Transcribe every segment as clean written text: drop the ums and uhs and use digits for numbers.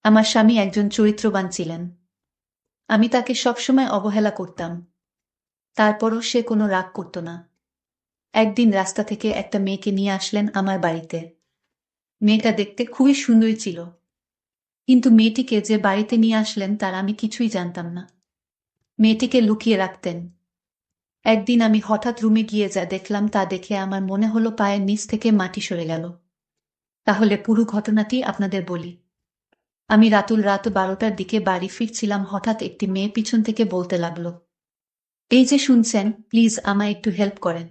আমার স্বামী একজন চরিত্রবান ছিলেন। আমি তাকে সবসময় অবহেলা করতাম। তারপরও সে কোনো রাগ করত না। একদিন রাস্তা থেকে একটা মেয়েকে নিয়ে আসলেন আমার বাড়িতে। মেয়েটা দেখতে খুবই সুন্দরী ছিল, কিন্তু মেয়েটিকে যে বাড়িতে নিয়ে আসলেন তার আমি কিছুই জানতাম না। মেয়েটিকে লুকিয়ে রাখতেন। একদিন আমি হঠাৎ রুমে গিয়ে যা দেখলাম তা দেখে আমার মনে হলো পায়ের নিচ থেকে মাটি সরে গেল। তাহলে পুরো ঘটনাটি আপনাদের বলি। আমি রাত 12টার দিকে বাড়ি ফিরছিলাম, হঠাৎ একটি মেয়ে পিছন থেকে বলতে লাগলো, এই যে শুনছেন, প্লিজ আমায় একটু হেল্প করেন।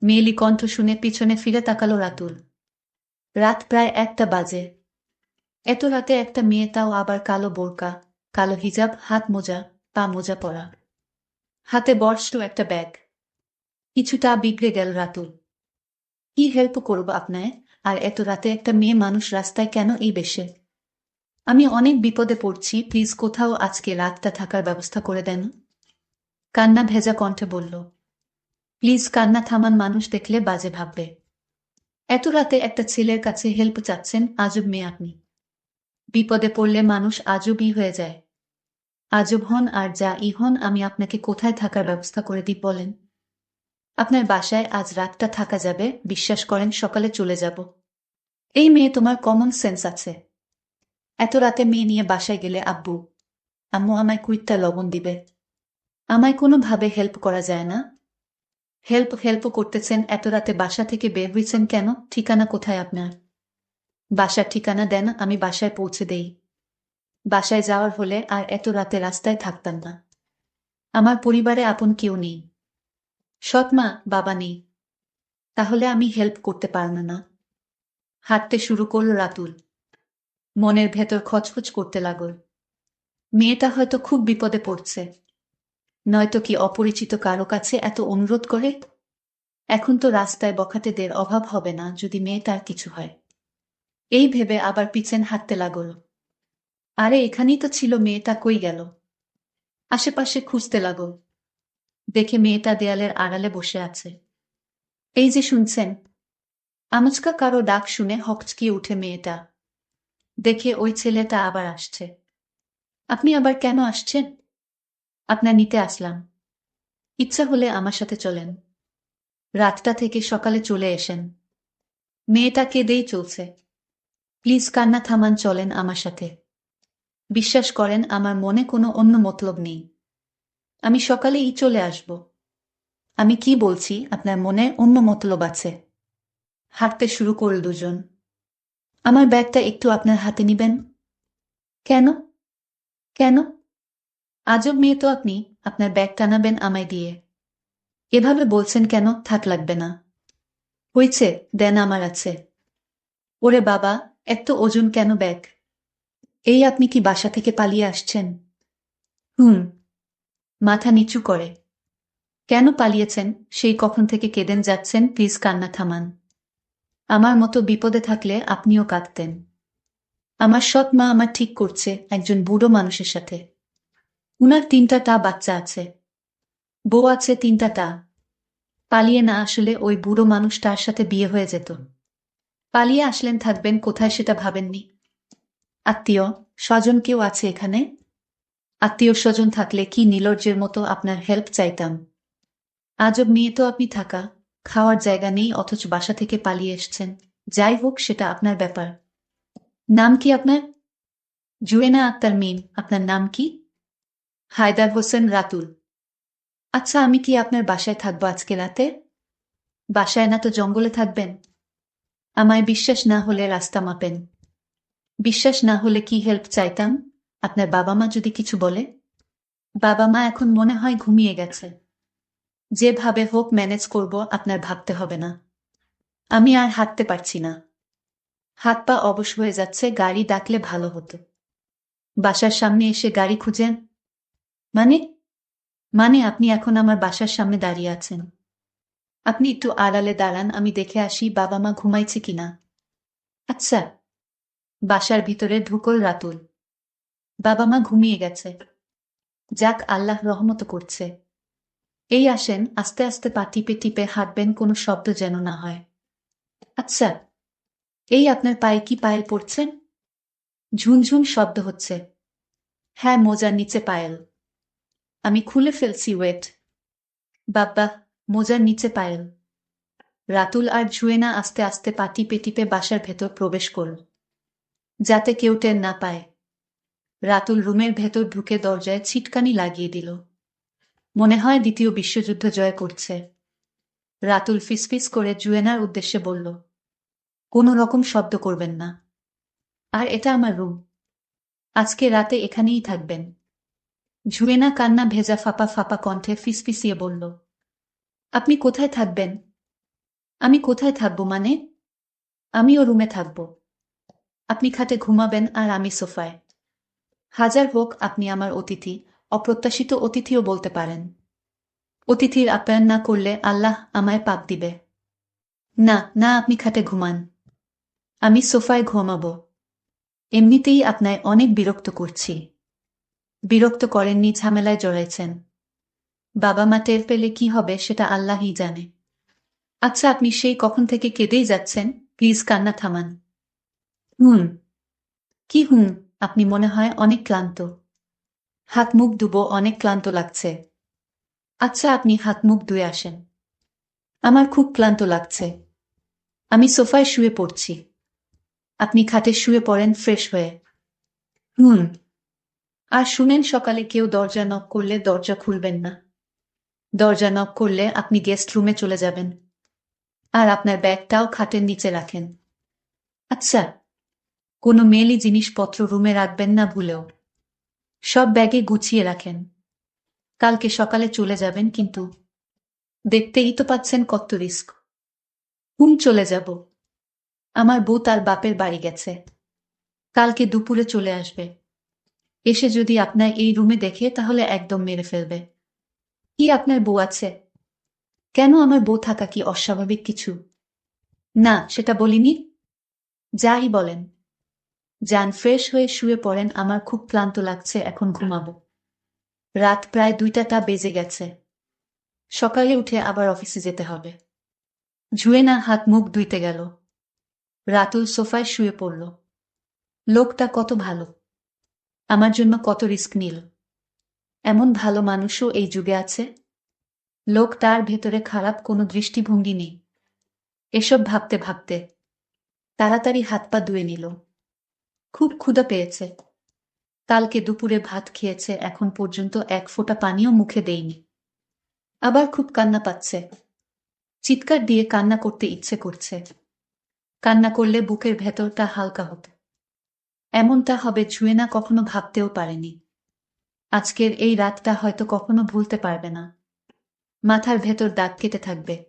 মেয়েলি কণ্ঠ শুনে পিছনে ফিরে তাকালো রাতুল। রাত প্রায় 1টা বাজে। এত রাতে একটা মেয়ে, তাও আবার কালো বোরকা, কালো হিজাব, হাত মোজা, পা মোজা পরা, হাতে বড়সড় একটা ব্যাগ। কিছুটা বিগড়ে গেল রাতুল। কি হেল্প করব আপনায়? আর এত রাতে একটা মেয়ে মানুষ রাস্তায় কেন এই বেশে? আমি অনেক বিপদে পড়ছি, প্লিজ কোথাও আজকে রাতটা থাকার ব্যবস্থা করে দেন। কান্না ভেজা কণ্ঠে বলল। প্লিজ কান্না থামান, মানুষ দেখলে বাজে ভাববে। এত রাতে একটা ছেলের কাছে হেল্প চাচ্ছেন? আজব মেয়ে আপনি। বিপদে পড়লে মানুষ আজবই হয়ে যায়। আজব হন আর যা ই হন, আমি আপনাকে কোথায় থাকার ব্যবস্থা করে দিই বলেন? আপনার বাসায় আজ রাতটা থাকা যাবে, বিশ্বাস করেন সকালে চলে যাব। এই মেয়ে, তোমার কমন সেন্স আছে? এত রাতে মেয়ে নিয়ে বাসায় গেলে আব্বু আম্মু আমায় কুইটটা লবণ দিবে। আমায় কোনোভাবে হেল্প করা যায় না? হেল্প হেল্প করতেছেন, এত রাতে বাসা থেকে বের হয়েছেন কেন? ঠিকানা কোথায় আপনার? বাসার ঠিকানা দেন, আমি বাসায় পৌঁছে দেই। বাসায় যাওয়ার হলে আর এত রাতে রাস্তায় থাকতাম না। আমার পরিবারে আপন কেউ নেই। সৎ মা বাবা নেই। তাহলে আমি হেল্প করতে পারব না। হাঁটতে শুরু করল রাতুল। মনের ভেতর খচখচ করতে লাগল। মেয়েটা হয়তো খুব বিপদে পড়ছে, নয়তো কি অপরিচিত কারো কাছে এত অনুরোধ করে। এখন তো রাস্তায় বখাটেদের অভাব হবে না যদি মেয়েটার কিছু হয়। এই ভেবে আবার পিছন হাঁটতে লাগল। আরে এখানেই তো ছিল, মেয়েটা কই গেল? আশেপাশে খুঁজতে লাগল। দেখে মেয়েটা দেয়ালের আড়ালে বসে আছে। এই যে শুনছেন? আমুচকা কারো ডাক শুনে হকচকিয়ে উঠে মেয়েটা। দেখে ওই ছেলেটা আবার আসছে। আপনি আবার কেন আসছেন? আপনার নিতে আসলাম। ইচ্ছা হলে আমার সাথে চলেন। রাতটা থেকে সকালে চলে এসেন। মেয়েটা কেঁদেই চলছে। প্লিজ কান্না থামান, চলেন আমার সাথে। বিশ্বাস করেন আমার মনে কোনো অন্য মতলব নেই। আমি সকালেই চলে আসব। আমি কি বলছি, আপনার মনে অন্য মতলব আছে। হাঁটতে শুরু করল দুজন। আমার ব্যাগটা একটু আপনার হাতে নিবেন? কেন? কেন? আজব মেয়ে তো আপনি, আপনার ব্যাগ টানাবেন আমায় দিয়ে? এভাবে বলছেন কেন? থাক, লাগবে না। হইছে, দেন, আমার আছে। ওরে বাবা, এত ওজন কেন ব্যাগ? এই আপনি কি বাসা থেকে পালিয়ে আসছেন? হুম। মাথা নিচু করে। কেন পালিয়েছেন? সেই কখন থেকে কেঁদেন যাচ্ছেন, প্লিজ কান্না থামান। আমার মতো বিপদে থাকলে আপনিও কাঁদতেন। আমার সৎ মা আমার ঠিক করছে একজন বুড়ো মানুষের সাথে। উনার 3টা বাচ্চা আছে। বউ আছে 3টা। পালিয়ে না আসলে ওই বুড়ো মানুষটার সাথে বিয়ে হয়ে যেত। পালিয়ে আসলেন, থাকবেন কোথায় সেটা ভাবেননি? আত্মীয় স্বজন কেউ আছে এখানে? আত্মীয় স্বজন থাকলে কি নির্লজ্জের মতো আপনার হেল্প চাইতাম? আজব মেয়ে তো আপনি, থাকা খাওয়ার জায়গা নেই অথচ বাসা থেকে পালিয়ে এসছেন। যাই হোক, সেটা আপনার ব্যাপার। নাম কি আপনার? জুয়েনা আক্তার মিম। আপনার নাম কি? হায়দার হোসেন রাতুল। আচ্ছা, আমি কি আপনার বাসায় থাকবো আজকে রাতে? বাসায় না তো জঙ্গলে থাকবেন? আমায় বিশ্বাস না হলে রাস্তা মাপেন। বিশ্বাস না হলে কি হেল্প চাইতাম? আপনার বাবা মা যদি কিছু বলে? বাবা মা এখন মনে হয় ঘুমিয়ে গেছে। যেভাবে হোক ম্যানেজ করব, আপনার ভাবতে হবে না। আমি আর হাঁটতে পারছি না। হাত পা অবশ হয়ে যাচ্ছে, গাড়ি ডাকলে ভালো হতো। বাসার সামনে এসে গাড়ি খুঁজেন? মানে? মানে আপনি এখন আমার বাসার সামনে দাঁড়িয়ে আছেন। আপনি একটু আড়ালে দাঁড়ান, আমি দেখে আসি বাবা মা ঘুমাইছে কিনা। আচ্ছা। বাসার ভিতরে ঢুকল রাতুল। বাবা মা ঘুমিয়ে গেছে। যাক, আল্লাহ রহমত করছে। এই আসেন, আস্তে আস্তে পা টিপে টিপে হাঁটবেন, কোনো শব্দ যেন না হয়। আচ্ছা। এই আপনার পায়ে কি পায়েল পড়ছেন? ঝুনঝুন শব্দ হচ্ছে। হ্যাঁ, মোজার নিচে পায়েল। আমি খুলে ফেলছি, ওয়েট। বাব্বা, মোজার নিচে পায়েল। রাতুল আর ঝুয়েনা আস্তে আস্তে পা টিপে টিপে বাসার ভেতর প্রবেশ করল, যাতে কেউ টের না পায়। রাতুল রুমের ভেতর ঢুকে দরজায় ছিটকানি লাগিয়ে দিল। মনে হয় দ্বিতীয় বিশ্বযুদ্ধ জয় করছে। রাতুল ফিসফিস করে জুয়েনার উদ্দেশ্যে বলল, কোনো রকম শব্দ করবেন না। আর এটা আমার রুম। আজকে রাতে এখানেই থাকবেন। জুয়েনা কান্না ভেজা ফাঁপা ফাঁপা কণ্ঠে ফিসফিসিয়ে বলল, আপনি কোথায় থাকবেন? আমি কোথায় থাকব মানে? আমিও রুমে থাকব। আপনি খাটে ঘুমাবেন আর আমি সোফায়। হাজার হোক আপনি আমার অতিথি, অপ্রত্যাশিত অতিথিও বলতে পারেন। অতিথির আপ্যায়ন না করলে আল্লাহ আমায় পাপ দিবে। না না, আপনি খাটে ঘুমান। আমি সোফায় ঘুমাব। এমনিতেই আপনায় অনেক বিরক্ত করছি। বিরক্ত করেননি, ঝামেলায় জড়াইছেন। বাবা মা টের পেলে কি হবে সেটা আল্লাহই জানে। আচ্ছা, আপনি সেই কখন থেকে কেঁদেই যাচ্ছেন, প্লিজ কান্না থামান। হুম। কি হুম? আপনি মনে হয় অনেক ক্লান্ত। হাত মুখ ধুবো, অনেক ক্লান্ত লাগছে। আচ্ছা, আপনি হাত মুখ ধুয়ে আসেন। আমার খুব ক্লান্ত লাগছে। আমি সোফায় শুয়ে পড়ছি। আপনি খাটে শুয়ে পড়েন ফ্রেশ হয়ে। হুম। আর শুনেন, সকালে কেউ দরজা নক করলে দরজা খুলবেন না। দরজা নক করলে আপনি গেস্ট রুমে চলে যাবেন। আর আপনার ব্যাগটাও খাটের নিচে রাখেন। আচ্ছা? কোনো মেয়েলি জিনিসপত্র রুমে রাখবেন না ভুলেও। সব ব্যাগে গুছিয়ে রাখেন। কালকে সকালে চলে যাবেন কিন্তু। দেখতেই তো পাচ্ছেন কত রিস্ক। চলে যাব। আমার বউ তার বাপের বাড়ি গেছে। কালকে দুপুরে চলে আসবে। এসে যদি আপনার এই রুমে দেখে তাহলে একদম মেরে ফেলবে। কি আপনার বউ আছে? কেন, আমার বউ থাকা কি অস্বাভাবিক কিছু? না, সেটা বলিনি। যাই বলেন। যান, ফ্রেশ হয়ে শুয়ে পড়েন, আমার খুব ক্লান্ত লাগছে, এখন ঘুমাবো। রাত প্রায় 2টা বেজে গেছে। সকালে উঠে আবার অফিসে যেতে হবে। জুয়েনা হাত মুখ ধুইতে গেল। রাতুল সোফায় শুয়ে পড়ল। লোকটা কত ভালো। আমার জন্য কত রিস্ক নিল। এমন ভালো মানুষও এই যুগে আছে। লোক তার ভেতরে খারাপ কোনো দৃষ্টিভঙ্গি নেই। এসব ভাবতে ভাবতে তাড়াতাড়ি হাত পা ধুয়ে নিল। খুব ক্ষুধা পেয়েছে। কালকে দুপুরে ভাত খেয়েছে, এখন পর্যন্ত এক ফোঁটা পানিও মুখে দেয়নি। আবার খুব কান্না পাচ্ছে। চিৎকার দিয়ে কান্না করতে ইচ্ছে করছে। কান্না করলে বুকের ভেতরটা হালকা হতো। এমনটা হবে জুয়েনা কখনো ভাবতেও পারেনি। আজকের এই রাতটা হয়তো কখনো ভুলতে পারবে না। মাথার ভেতর দাগ কেটে থাকবে।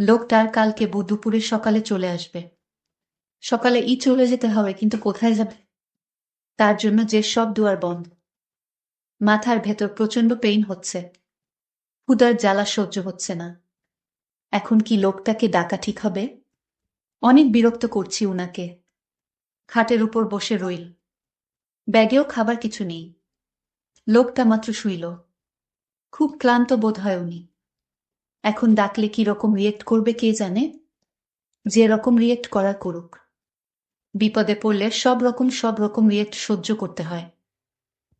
লোকটার কালকে দুপুরে সকালে চলে আসবে। সকালে চলে যেতে হবে, কিন্তু কোথায় যাবে? তার জন্য যে সব দুয়ার বন্ধ। মাথার ভেতর প্রচন্ড পেইন হচ্ছে। ক্ষুধার জ্বালা সহ্য হচ্ছে না। এখন কি লোকটাকে ডাকা ঠিক হবে? অনেক বিরক্ত করছি উনাকে। খাটের উপর বসে রইল। ব্যাগেও খাবার কিছু নেই। লোকটা মাত্র শুইল। খুব ক্লান্ত বোধ হয় উনি। এখন ডাকলে কি রকম রিয়েক্ট করবে কে জানে। যে রকম রিয়েক্ট করার করুক। বিপদে পড়লে সব রকম রিয়েক্ট সহ্য করতে হয়।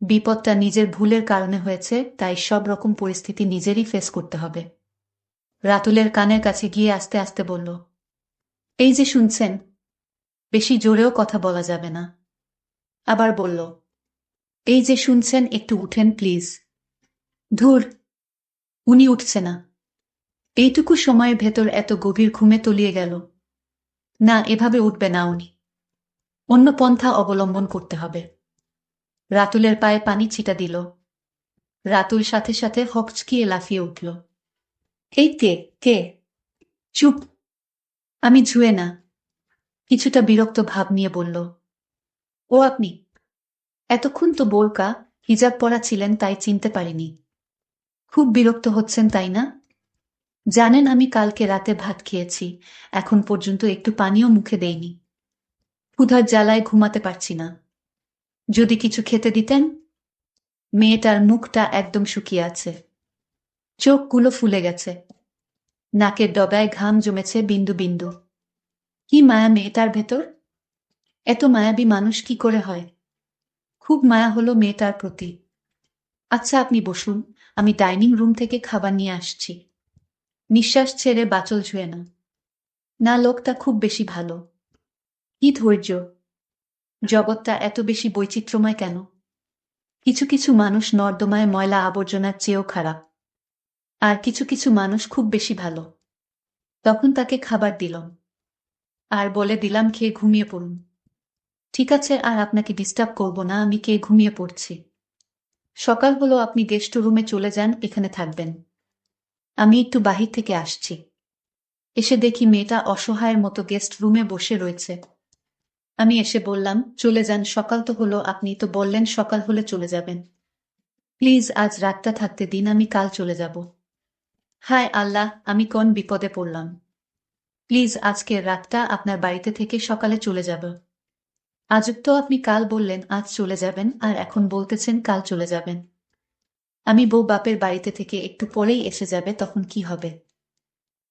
বিপদটা নিজের ভুলের কারণে হয়েছে, তাই সব রকম পরিস্থিতি নিজেরই ফেস করতে হবে। রাতুলের কানের কাছে গিয়ে আস্তে আস্তে বলল, এই যে শুনছেন? বেশি জোরেও কথা বলা যাবে না। আবার বলল, এই যে শুনছেন, একটু উঠেন প্লিজ। ধুর, উনি উঠছে না। এইটুকু সময়ের ভেতর এত গভীর ঘুমে তলিয়ে গেল। না, এভাবে উঠবে না উনি। অন্য পন্থা অবলম্বন করতে হবে। রাতুলের পায়ে পানি ছিটা দিল। রাতুল সাথে সাথে হকচকিয়ে লাফিয়ে উঠল। এই কে? কে? চুপ! আমি জুয়েনা। কিছুটা বিরক্ত ভাব নিয়ে বলল, ও আপনি? এতক্ষণ তো বোরকা হিজাব পরা ছিলেন, তাই চিনতে পারিনি। খুব বিরক্ত হচ্ছেন তাই না? জানেন আমি কালকে রাতে ভাত খেয়েছি, এখন পর্যন্ত একটু পানিও মুখে দেইনি। ক্ষুধার জ্বালায় ঘুমাতে পারছি না। যদি কিছু খেতে দিতেন। মেয়েটার মুখটা একদম শুকিয়ে আছে। চোখগুলো ফুলে গেছে। নাকের ডগায় ঘাম জমেছে বিন্দু বিন্দু। কি মায়া মেয়েটার ভেতর! এত মায়াবী মানুষ কি করে হয়? খুব মায়া হলো মেয়েটার প্রতি। আচ্ছা, আপনি বসুন, আমি ডাইনিং রুম থেকে খাবার নিয়ে আসছি। নিঃশ্বাস ছেড়ে বাঁচল ছুঁয়ে না। না, লোকটা খুব বেশি ভালো। কি ধৈর্য! জগৎটা এত বেশি বৈচিত্র্যময় কেন? কিছু কিছু মানুষ নর্দমায় ময়লা আবর্জনার চেয়েও খারাপ। আর কিছু কিছু মানুষ খুব বেশি ভালো। তখন তাকে খাবার দিলাম। আর বলে দিলাম খেয়ে ঘুমিয়ে পড়ুন। ঠিক আছে, আর আপনাকে ডিস্টার্ব করব না, আমি খেয়ে ঘুমিয়ে পড়ছি। সকাল হলো, আপনি গেস্ট রুমে চলে যান, এখানে থাকবেন। আমি একটু বাহির থেকে আসছি। এসে দেখি মেয়েটা অসহায়ের মতো গেস্ট রুমে বসে রয়েছে। আমি এসে বললাম, চলে যান, সকাল তো হলো, আপনি তো বললেন সকাল হলে চলে যাবেন। প্লিজ আজ রাতটা থাকতে দিন, আমি কাল চলে যাব। হায় আল্লাহ, আমি কোন বিপদে পড়লাম! প্লিজ আজকের রাতটা আপনার বাড়িতে থেকে সকালে চলে যাব। আজব তো, আপনি কাল বললেন আজ চলে যাবেন, আর এখন বলতেছেন কাল চলে যাবেন। আমি বউ বাপের বাড়িতে থেকে একটু পরেই এসে যাবে, তখন কি হবে?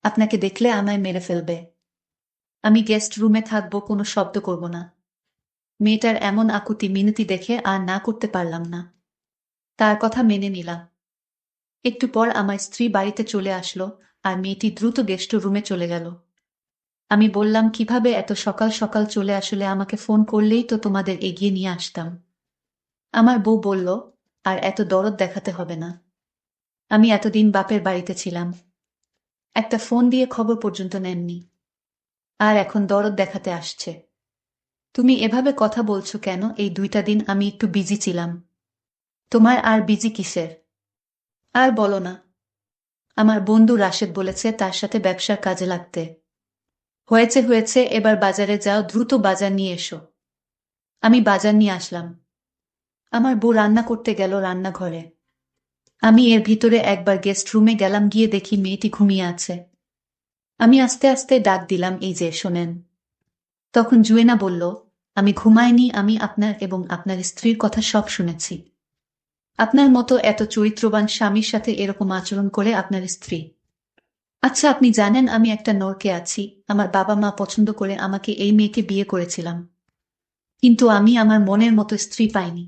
আপনাকে দেখলে আমায় মেরে ফেলবে। আমি গেস্ট রুমে থাকবো, কোনো শব্দ করব না। মেয়েটার এমন আকুতি মিনতি দেখে আর না করতে পারলাম না। তার কথা মেনে নিলাম। একটু পর আমার স্ত্রী বাড়িতে চলে আসলো, আর মেয়েটি দ্রুত গেস্ট রুমে চলে গেল। আমি বললাম, কিভাবে এত সকাল সকাল চলে আসলে? আমাকে ফোন করলেই তো তোমাদের এগিয়ে নিয়ে আসতাম। আমার বউ বলল, আর এত দরদ দেখাতে হবে না। আমি এতদিন বাপের বাড়িতে ছিলাম, একটা ফোন দিয়ে খবর পর্যন্ত নেননি, আর এখন দরদ দেখাতে আসছে? তুমি এভাবে কথা বলছো কেন? এই 2টা দিন আমি একটু বিজি ছিলাম। তোমার আর বিজি কিসের? আর বলো না। আমার বন্ধু রাশেদ বলেছে তার সাথে ব্যবসার কাজে লাগতে। হয়েছে হয়েছে, এবার বাজারে যাও, দ্রুত বাজার নিয়ে এসো। আমি বাজার নিয়ে আসলাম। আমার বউ রান্না করতে গেল রান্নাঘরে। আমি এর ভিতরে একবার গেস্ট রুমে গেলাম, গিয়ে দেখি মেয়েটি ঘুমিয়ে আছে। আমি আস্তে আস্তে ডাক দিলাম, এই যে শোনেন। তখন জুয়েনা বলল, আমি ঘুমাইনি, আমি আপনার এবং আপনার স্ত্রীর কথা সব শুনেছি। আপনার মতো এত চরিত্রবান স্বামীর সাথে এরকম আচরণ করে আপনার স্ত্রী। আচ্ছা, আপনি জানেন আমি একটা নরকে আছি। আমার বাবা মা পছন্দ করে আমাকে এই মেয়েকে বিয়ে করেছিলাম, কিন্তু আমি আমার মনের মতো স্ত্রী পাইনি।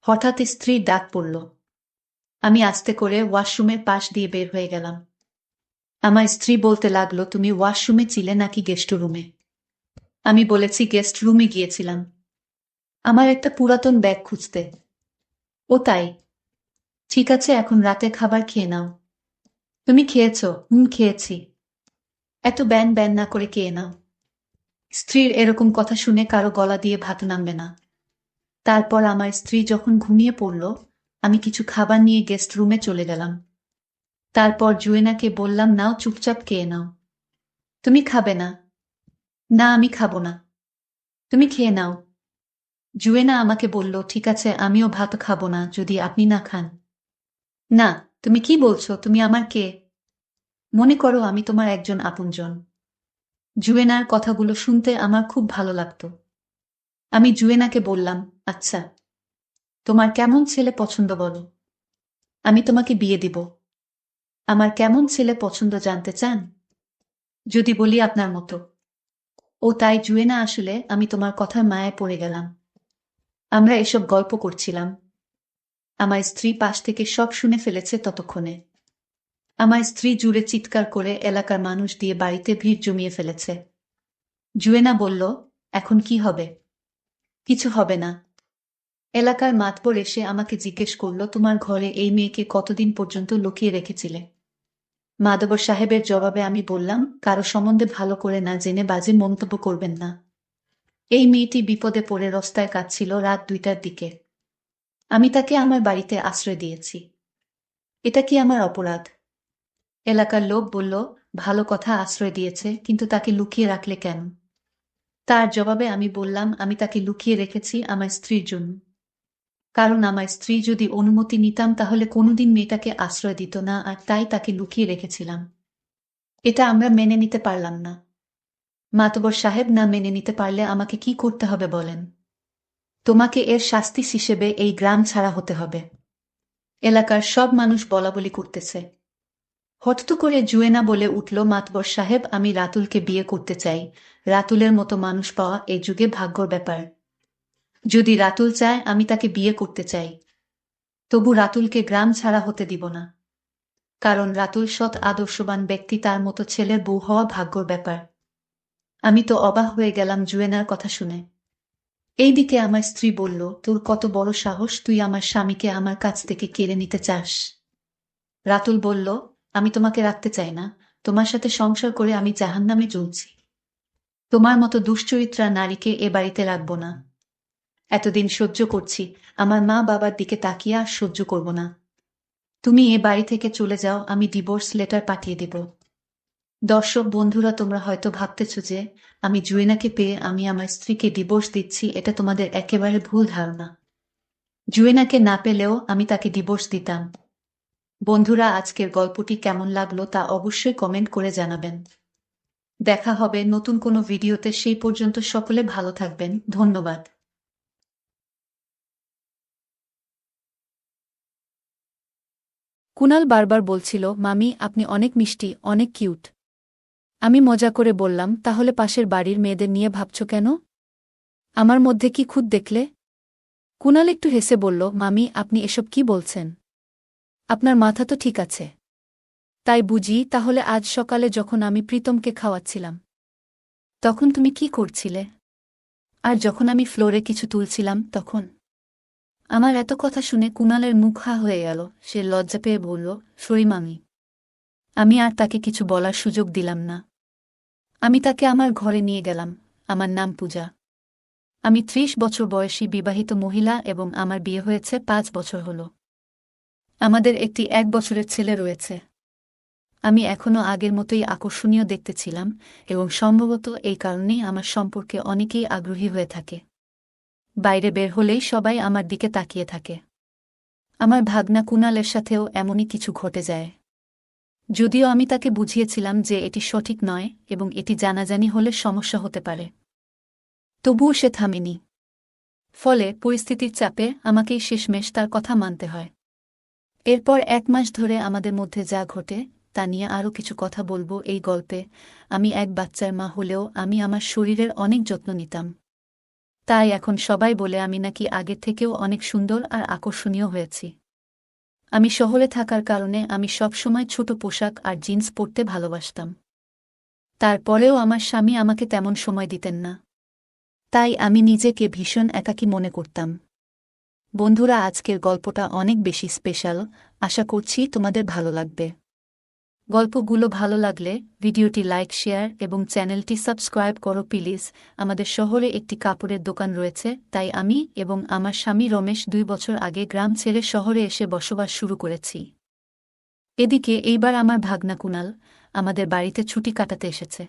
হঠাৎ স্ত্রীর ডাক পড়ল। আমি আস্তে করে ওয়াশরুমের পাশ দিয়ে বের হয়ে গেলাম। আমার স্ত্রী বলতে লাগলো, তুমি ওয়াশরুমে ছিলে নাকি গেস্ট রুমে? আমি বলেছি গেস্ট রুমে গিয়েছিলাম, আমার একটা পুরাতন ব্যাগ খুঁজতে। ও তাই? ঠিক আছে, এখন রাতে খাবার খেয়ে নাও। তুমি খেয়েছো? খেয়েছি। এত ব্যান ব্যান না করে খেয়ে নাও। স্ত্রীর এরকম কথা শুনে কারো গলা দিয়ে ভাত নামবে না। তারপর আমার স্ত্রী যখন ঘুমিয়ে পড়ল, আমি কিছু খাবার নিয়ে গেস্ট রুমে চলে গেলাম। তারপর জুয়েনাকে বললাম, নাও, চুপচাপ খেয়ে নাও। তুমি খাবে না? না, আমি খাবো না। তুমি খেয়ে নাও। জুয়েনা আমাকে বলল, ঠিক আছে, আমিও ভাত খাবো না যদি আপনি না খান। না, তুমি কি বলছো? তুমি আমার কে? মনে করো আমি তোমার একজন আপনজন। জুয়েনার কথাগুলো শুনতে আমার খুব ভালো লাগতো। আমি জুয়েনাকে বললাম, আচ্ছা, তোমার কেমন ছেলে পছন্দ বলো, আমি তোমাকে বিয়ে দিব। আমার কেমন ছেলে পছন্দ জানতে চান? যদি বলি আপনার মতো। ও তাই জুয়েনা, আসলে আমি তোমার কথার মায়ায় পড়ে গেলাম। আমরা এসব গল্প করছিলাম। আমার স্ত্রী পাশ থেকে সব শুনে ফেলেছে ততক্ষণে। আমার স্ত্রী জুড়ে চিৎকার করে এলাকার মানুষ দিয়ে বাড়িতে ভিড় জমিয়ে ফেলেছে। জুয়েনা বলল, এখন কি হবে? কিছু হবে না। এলাকার মাতবর এসে আমাকে জিজ্ঞেস করল, তোমার ঘরে এই মেয়েকে কতদিন পর্যন্ত লুকিয়ে রেখেছিলে? মাদবর সাহেবের জবাবে আমি বললাম, কারো সম্বন্ধে ভালো করে না জেনে বাজে মন্তব্য করবেন না। এই মেয়েটি বিপদে পড়ে রাস্তায় কাঁদছিল রাত 2টার দিকে। আমি তাকে আমার বাড়িতে আশ্রয় দিয়েছি। এটা কি আমার অপরাধ? এলাকার লোক বলল, ভালো কথা, আশ্রয় দিয়েছে, কিন্তু তাকে লুকিয়ে রাখলে কেন? তার জবাবে আমি বললাম, আমি তাকে লুকিয়ে রেখেছি আমার স্ত্রীর জন্য। কারণ আমার স্ত্রী যদি অনুমতি নিতাম তাহলে কোনোদিন মেয়েটাকে আশ্রয় দিত না, আর তাই তাকে লুকিয়ে রেখেছিলাম। এটা আমরা মেনে নিতে পারলাম না। মাতবর সাহেব না মেনে নিতে পারলে আমাকে কি করতে হবে বলেন? তোমাকে এর শাস্তি হিসেবে এই গ্রাম ছাড়া হতে হবে। এলাকার সব মানুষ বলাবলি করতেছে। হঠাৎ করে জুয়েনা বলে উঠল, মাতবর সাহেব, আমি রাতুলকে বিয়ে করতে চাই। রাতুলের মতো মানুষ পাওয়া এই যুগে ভাগ্যর ব্যাপার। যদি রাতুল চায় আমি তাকে বিয়ে করতে চাই, তবু রাতুলকে গ্রাম ছাড়া হতে দিব না। কারণ রাতুল সৎ আদর্শবান ব্যক্তি, তার মতো ছেলের বউ হওয়া ভাগ্যর ব্যাপার। আমি তো অবাক হয়ে গেলাম জুয়েনার কথা শুনে। এইদিকে আমার স্ত্রী বলল, তোর কত বড় সাহস, তুই আমার স্বামীকে আমার কাছ থেকে কেড়ে নিতে চাস? রাতুল বলল, আমি তোমাকে রাখতে চাই না, তোমার সাথে সংসার করে আমি জাহান্নামে জ্বলছি। তোমার মতো দুশ্চরিত্রা নারীকে এ বাড়িতে রাখব না। এতদিন সহ্য করছি, আমার মা বাবার দিকে তাকিয়ে আর সহ্য করব না। তুমি এ বাড়ি থেকে চলে যাও, আমি ডিভোর্স লেটার পাঠিয়ে দেব। দর্শক বন্ধুরা, তোমরা হয়তো ভাবতেছ যে আমি জুয়েনাকে পেয়ে আমি আমার স্ত্রীকে ডিভোর্স দিচ্ছি। এটা তোমাদের একেবারে ভুল ধারণা। জুয়েনাকে না পেলেও আমি তাকে ডিভোর্স দিতাম। বন্ধুরা, আজকের গল্পটি কেমন লাগলো তা অবশ্যই কমেন্ট করে জানাবেন। দেখা হবে নতুন কোনো ভিডিওতে, সেই পর্যন্ত সকলে ভালো থাকবেন। ধন্যবাদ। কুনাল বারবার বলছিল, মামি আপনি অনেক মিষ্টি, অনেক কিউট। আমি মজা করে বললাম, তাহলে পাশের বাড়ির মেয়েদের নিয়ে ভাবছ কেন? আমার মধ্যে কি খুঁত দেখলে? কুনাল একটু হেসে বলল, মামি আপনি এসব কি বলছেন? আপনার মাথা তো ঠিক আছে। তাই বুঝি, তাহলে আজ সকালে যখন আমি প্রীতমকে খাওয়াচ্ছিলাম তখন তুমি কি করছিলে? আর যখন আমি ফ্লোরে কিছু তুলছিলাম তখন? আমার এত কথা শুনে কুনালের মুখ হা হয়ে গেল। সে লজ্জা পেয়ে বলল, সরি মামি। আমি আর তাকে কিছু বলার সুযোগ দিলাম না। আমি তাকে আমার ঘরে নিয়ে গেলাম। আমার নাম পূজা। আমি ৩০ বছর বয়সী বিবাহিত মহিলা এবং আমার বিয়ে হয়েছে ৫ বছর হল। আমাদের একটি ১ বছরের ছেলে রয়েছে। আমি এখনও আগের মতোই আকর্ষণীয় দেখতে ছিলাম এবং সম্ভবত এই কারণেই আমার সম্পর্কে অনেকেই আগ্রহী হয়ে থাকে। বাইরে বের হলেই সবাই আমার দিকে তাকিয়ে থাকে। আমার ভাগনা কুনালের সাথেও এমনই কিছু ঘটে যায়। যদিও আমি তাকে বুঝিয়েছিলাম যে এটি সঠিক নয় এবং এটি জানাজানি হলে সমস্যা হতে পারে, তবুও সে থামেনি। ফলে পরিস্থিতির চাপে আমাকেই শেষমেশ তার কথা মানতে হয়। এরপর ১ মাস ধরে আমাদের মধ্যে যা ঘটে তা নিয়ে আরও কিছু কথা বলবো এই গল্পে। আমি এক বাচ্চার মা হলেও আমি আমার শরীরের অনেক যত্ন নিতাম। তাই এখন সবাই বলে আমি নাকি আগের থেকেও অনেক সুন্দর আর আকর্ষণীয় হয়েছি। আমি শহরে থাকার কারণে আমি সবসময় ছোট পোশাক আর জিন্স পরতে ভালোবাসতাম। তারপরেও আমার স্বামী আমাকে তেমন সময় দিতেন না। তাই আমি নিজেকে ভীষণ একাকী মনে করতাম। বন্ধুরা, আজকের গল্পটা অনেক বেশি স্পেশাল। আশা করছি তোমাদের ভালো লাগবে। গল্পগুলো ভালো লাগলে ভিডিওটি লাইক, শেয়ার এবং চ্যানেলটি সাবস্ক্রাইব করো প্লিজ। আমাদের শহরে একটি কাপড়ের দোকান রয়েছে, তাই আমি এবং আমার স্বামী রমেশ ২ বছর আগে গ্রাম ছেড়ে শহরে এসে বসবাস শুরু করেছি। এদিকে এইবার আমার ভাগনা কুনাল আমাদের বাড়িতে ছুটি কাটাতে এসেছে।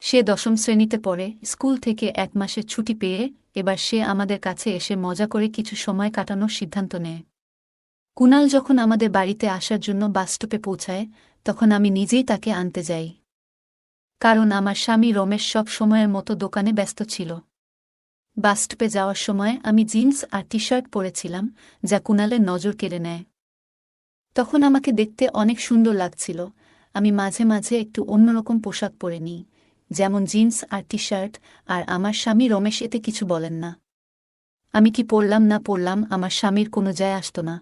সে ১০ম শ্রেণীতে পড়ে। স্কুল থেকে ১ মাসের ছুটি পেয়ে এবার সে আমাদের কাছে এসে মজা করে কিছু সময় কাটানোর সিদ্ধান্ত নেয়। কুনাল যখন আমাদের বাড়িতে আসার জন্য বাসস্টপে পৌঁছায় তখন আমি নিজেই তাকে আনতে যাই। কারণ আমার স্বামী রমেশ সব সময়ের মতো দোকানে ব্যস্ত ছিল। বাসস্টপে যাওয়ার সময় আমি জিন্স আর টি শার্ট পরেছিলাম, যা কুনালের নজর কেড়ে নেয়। তখন আমাকে দেখতে অনেক সুন্দর লাগছিল। আমি মাঝে মাঝে একটু অন্যরকম পোশাক পরে নিই, যেমন জিন্স আর টি শার্ট, আর আমার স্বামী রমেশ এতে কিছু বলেন না। আমি কি পরলাম না পরলাম আমার স্বামীর কোনো যায় আসত না।